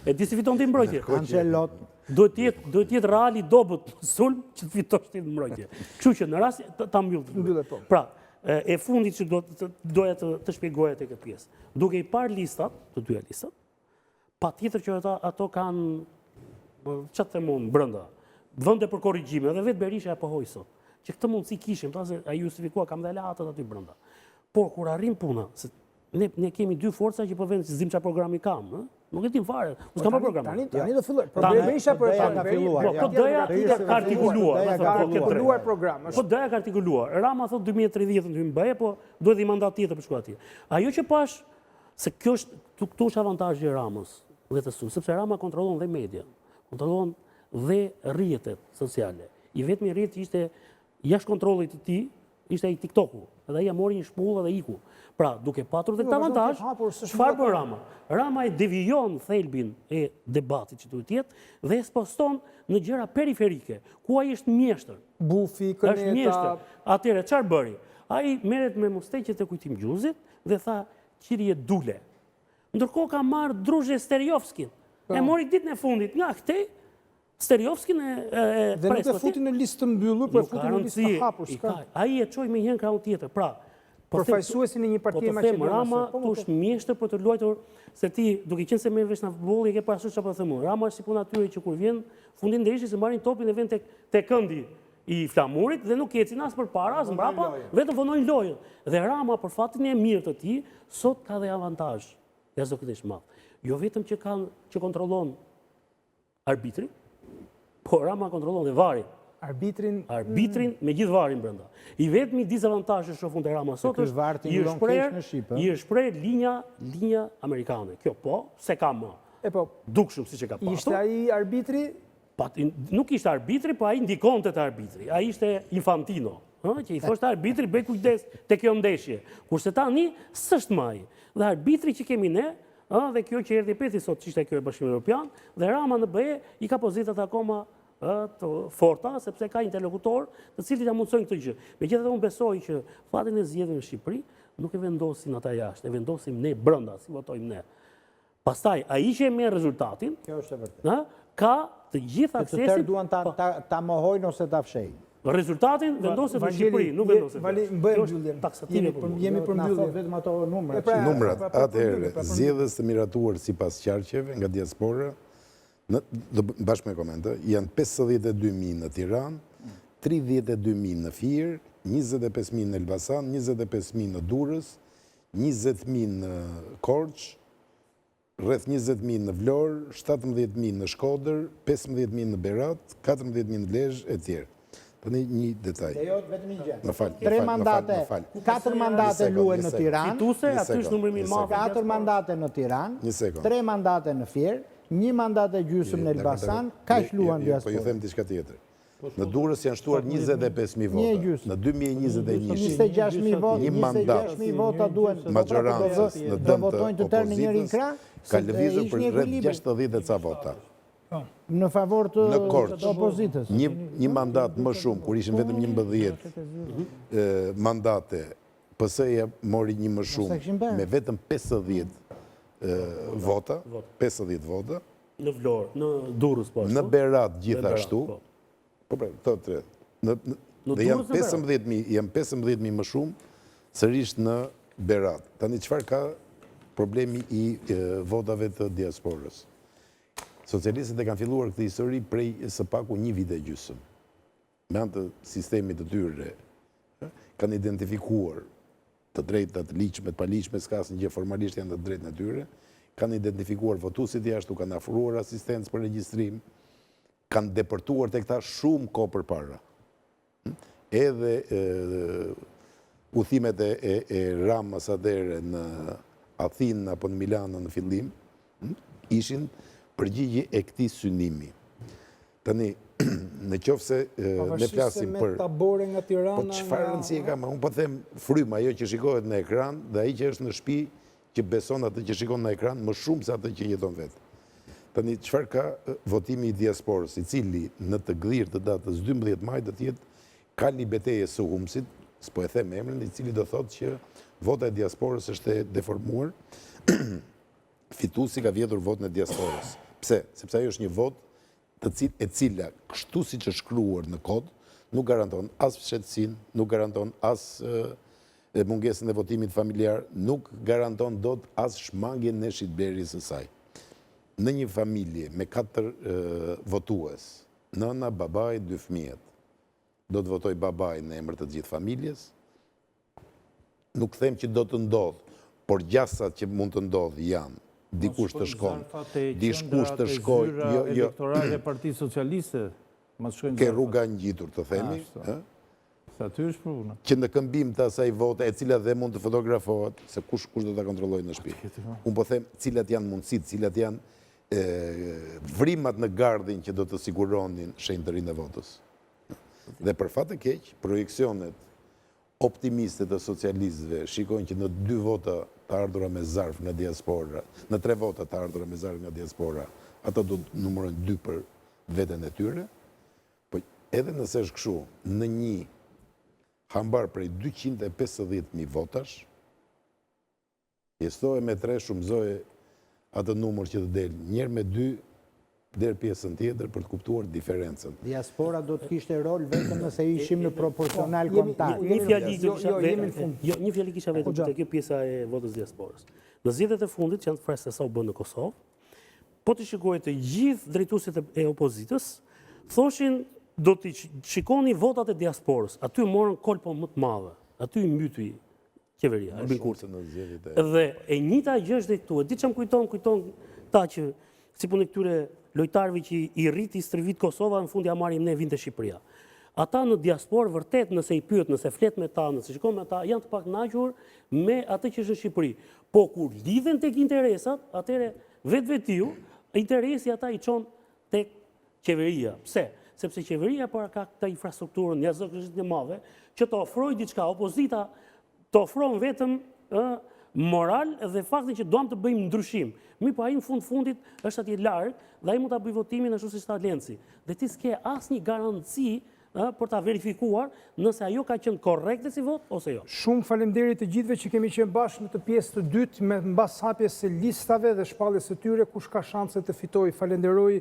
[SPEAKER 2] E di si fiton ti në mbrojtje?
[SPEAKER 4] Ancelot.
[SPEAKER 2] Duhet të jetë Reali dobët në sulm që të fitosh ti në mbrojtje. Kështu që në rast ta mbyll. Pra, e fundit që doja të shpjegoja tek këtë pjesë. Duke i parë listat, të dyja listat, patjetër që ato kanë çfarë them unë brenda, vende për korrigjime dhe vetë Berisha e pohoi sot. Që këtë mundësi kishim, pastaj ai justifikua kam dhe latët aty brenda. Por kur arrim puna, se ne kemi dy forca që po vjen se zim çfarë programi kam, ëh? Nuk e dim fare. Nuk kam program.
[SPEAKER 1] Tani do filloj. Berisha për
[SPEAKER 4] ka filluar.
[SPEAKER 2] Po doja ka
[SPEAKER 1] artikuluar program.
[SPEAKER 2] Po doja ka artikuluar. Rama thot 2030 do të bëje, po duhet i mandat tjetër për shkuar atje. Ajo që pash se kjo është këtu është avantazhi i Ramës dhe të sulm, sepse Rama kontrollon dhe media, kontrollon dhe rrjetet sociale. I vetmi rrjet që ishte jashtë kontrollit të tij ishte ai TikToku. Edhe ai mori një shpullë dhe iku. Pra, duke patur dhe këtë avantazh, çfarë bën Rama? Rama e devijon thelbin e debatit që duhet të jetë dhe e sposton në gjëra periferike, ku ai është mjeshtër.
[SPEAKER 1] Bufi,
[SPEAKER 2] Është
[SPEAKER 1] Këneta.
[SPEAKER 2] mjeshtër. Atëherë çfarë bëri? Ai merret me musteqet e Kujtim Gjuzit dhe tha, "Qirje dule." Ndërkohë ka marrë Druzhe Steriovskin. E mori ditën e fundit nga këtej Steriovskin e
[SPEAKER 1] Dhe nuk e futi në listë të mbyllur, por e futi në listë të hapur.
[SPEAKER 2] Ai e çoi me një krahun tjetër. Pra,
[SPEAKER 1] përfaqësuesin e një partie
[SPEAKER 2] maqedonase. Rama tu është mjeshtër për të luajtur se ti, duke qenë se merr vesh në futboll, e ke parasysh çfarë po them unë. Rama është si puna tyre që kur vjen fundin ndeshjes se marrin topin dhe vjen tek këndi i flamurit dhe nuk ecin as përpara as mbrapa, vetëm vonojnë lojën. Dhe Rama për fatin e mirë të tij, sot ka dhe avantazh. Ja zot këtë është madh. Jo vetëm që kontrollon arbitrin, po Rama kontrollon dhe varin. Arbitrin me gjithë varin brenda. I vetmi dizavantazhi që ofon te Rama sot është i është shpreh linja amerikane. Kjo po, se ka më. Dukshëm siç e ka pasur.
[SPEAKER 1] Ishte ai arbitri?
[SPEAKER 2] Nuk ishte arbitri, po ai ndikonte te arbitri. Ai ishte Infantino, që i thoshte arbitri bëj kujdes te kjo ndeshje. Kurse tani s'është më ai. Dhe arbitri që kemi ne, dhe kjo që erdhi peti sot që ishte kjo e Bashkimit Evropian, dhe Rama në BE i ka pozitat akoma të forta, sepse ka interlokutor të cilët ja mundsojnë këtë gjë. Megjithatë unë besoj që fatin e zgjedhjeve në Shqipëri nuk e vendosin ata jashtë, e vendosim ne brenda, si votojmë ne. Pastaj ai që e merr rezultatin,
[SPEAKER 4] kjo është e vërtetë.
[SPEAKER 2] Ka të gjithë aksesin.
[SPEAKER 4] Të tërë duan ta mohojnë ose ta fshejnë.
[SPEAKER 2] Rezultatin vendoset në Shqipëri, nuk vendoset.
[SPEAKER 1] Jemi për mbyllje.
[SPEAKER 4] Vetëm ato numrat.
[SPEAKER 3] Numrat, atëherë, zgjedhës të miratuar sipas qarqeve nga diaspora, bashkë me komente, janë 52.000 në Tiranë, 32.000 në Fier, 25.000 në Elbasan, 25.000 në Durrës, 20.000 në Korçë, rreth 20.000 në Vlorë, 17.000 në Shkodër, 15.000 në Berat, 14.000 në Lezhë e tjerë. Tani një detaj.
[SPEAKER 4] Jo, vetëm një gjë.
[SPEAKER 3] Më fal.
[SPEAKER 4] 4 mandate luajnë në Tiranë.
[SPEAKER 2] Fituse, aty është numri më i madh.
[SPEAKER 4] 4 mandate në Tiranë, 3 mandate në Fier, 1 mandate gjysmë në Elbasan, kaq luan diaspora.
[SPEAKER 3] Po ju them diçka tjetër. Në Durrës janë shtuar 25.000 vota. Në 2021
[SPEAKER 4] 26.000 vota,
[SPEAKER 3] një mandat
[SPEAKER 4] 26.000 vota duhen
[SPEAKER 3] majorancës në dëm të
[SPEAKER 4] votojnë të tërë në njërin krah,
[SPEAKER 3] ka lëvizur për rreth 60 e ca vota.
[SPEAKER 4] Në favor të opozitës.
[SPEAKER 3] Një mandat më shumë, kur ishin vetëm 11 mandate, PS-ja mori një më shumë me vetëm 50 vota, 50 vota.
[SPEAKER 2] Në Vlorë, në Durrës po ashtu.
[SPEAKER 3] Në Berat gjithashtu. Po pra, këto tre. Dhe janë 15.000 më shumë sërish në Berat. Tani çfarë ka problemi i votave të diasporës? Socialistët e kanë filluar këtë histori prej së paku 1 vit e gjysmë. me anë të sistemit të tyre, kanë identifikuar të drejtat ligjme, të paligjme, s'ka asnjë gjë, formalisht janë të drejtë në tyre, kanë identifikuar votuesit jashtu, kanë afruar asistencë për regjistrim, kanë depërtuar tek ta shumë kohë përpara. Edhe udhimet e Ramës atëherë në Athinë apo në Milano në fillim, ishin përgjigje e këtij synimi. Tani, në qoftë se ne flasim për
[SPEAKER 1] tabore nga Tirana.
[SPEAKER 3] Po çfarë rëndësie ka, unë po them fryma ajo që shikohet në ekran dhe ai që është në shtëpi që beson atë që shikon në ekran më shumë se atë që jeton vetë. Tani çfarë ka votimi i diasporës, i cili në të gdhirë të datës 12 maj do të jetë kali beteje së humsit, s'po e them emrin, i cili do thotë që vota e diasporës është e deformuar, fituesi ka vjedhur votën e diasporës. Pse? Sepse ajo është një votë e cila, kështu siç është shkruar në kod, nuk garanton as fshehtësinë, nuk garanton as mungesën e votimit familjar, nuk garanton dot as shmangjen e shitblerjes së saj. Në një familje me 4 votues, nëna, babai, 2 fëmijët, do të votoj babai në emër të gjithë familjes. Nuk them që do të ndodh, por gjasat që mund të ndodh janë dikush të shkon, dikush të shkoj, jo,
[SPEAKER 5] elektorale e Partisë Socialiste,
[SPEAKER 3] ke rruga ngjitur të themi,
[SPEAKER 5] sa aty është puna.
[SPEAKER 3] që në këmbim të asaj vote, e cila dhe mund të fotografohet, se kush do ta kontrollojë në shtëpi. Unë po them cilat janë mundësitë, cilat janë vrimat në gardhin që do të siguronin shenjtërinë e votës. Dhe për fat të keq, projeksionet optimiste të socialistëve shikojnë që në 2 vota të ardhura me zarf nga diaspora, në 3 vota të ardhura me zarf nga diaspora, ato do të numërojnë 2 për veten e tyre, po edhe nëse është kështu, në një hambar prej 250.000 votash, jestoje me 3, shumëzoje atë numër që të del, njerë me 2, der pjesën tjetër për të kuptuar diferencën.
[SPEAKER 4] Diaspora do të kishte rol vetëm nëse ishim në proporcional kontar.
[SPEAKER 2] Një fjali kisha vetëm te kjo pjesa e votës diasporës. Në zgjedhjet e fundit që janë të freskëta sa u bën në Kosovë, po të shikojë të gjithë drejtuesit e opozitës, thoshin do të shikoni votat e diasporës. Aty morën kolpo më të madhe. Aty i mbyti qeveria. Dhe e njëjta gjë është këtu. Di çam kujton ta që si punë këtyre lojtarëve që i rriti stërvit Kosova, në fund ja marrim ne vinte Shqipëria. Ata në diasporë, vërtet, nëse i pyet, nëse flet me ta, nëse shikon me ta, janë të pak kënaqur me atë që është në Shqipëri. Po kur lidhen tek interesat, atëre vetvetiu, interesi ata i çon tek qeveria. Pse? Sepse qeveria para ka këtë infrastrukturën jashtëzakonisht të madhe që të ofrojë diçka, opozita të ofron vetëm moral dhe faktin që duam të bëjmë ndryshim. Mirë, po ai në fundit është atje larg dhe ai mund ta bëjë votimin ashtu siç tha Lenci. Dhe ti s'ke asnjë garanci për ta verifikuar nëse ajo ka qenë korrekte si vot ose jo.
[SPEAKER 1] Shumë faleminderit të gjithëve që kemi qenë bashkë në të pjesë të dytë me mbashapjes së listave dhe shpalljes së tyre kush ka shanse të fitojë. Falenderoj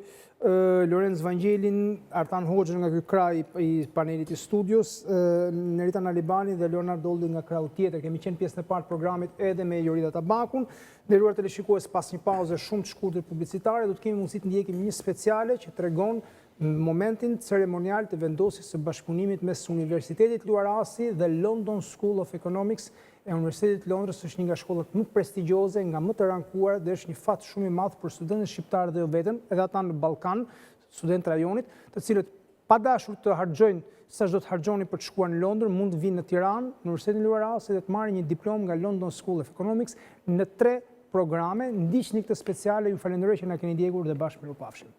[SPEAKER 1] Lorenz Vangelin, Artan Hoxhën nga ky kraj i panelit i studios, Nerita Nalibani dhe Leonard Dolli nga krahu tjetër. Kemi qenë pjesë në parë programit edhe me Jorida Tabakun. Nderuar teleshikues, pas një pauze shumë të shkurtër publicitare, do të kemi mundësi të ndjekim një speciale që tregon momentin ceremonial të vendosjes së bashkëpunimit mes Universitetit Luarasi dhe London School of Economics e Universitetit Londrës. Është një nga shkollat më prestigjioze, nga më të rankuar dhe është një fat shumë i madh për studentët shqiptarë dhe jo vetëm, edhe ata në Ballkan, studentë rajonit, të cilët pa dashur të harxojnë sa do të harxhonin për të shkuar në Londër, mund të vinë në Tiranë, në Universitetin Luarasi dhe të marrin një diplomë nga London School of Economics në 3 programe. Ndiqni këtë speciale, ju falenderoj që na keni ndjekur dhe bashkë mirupafshim.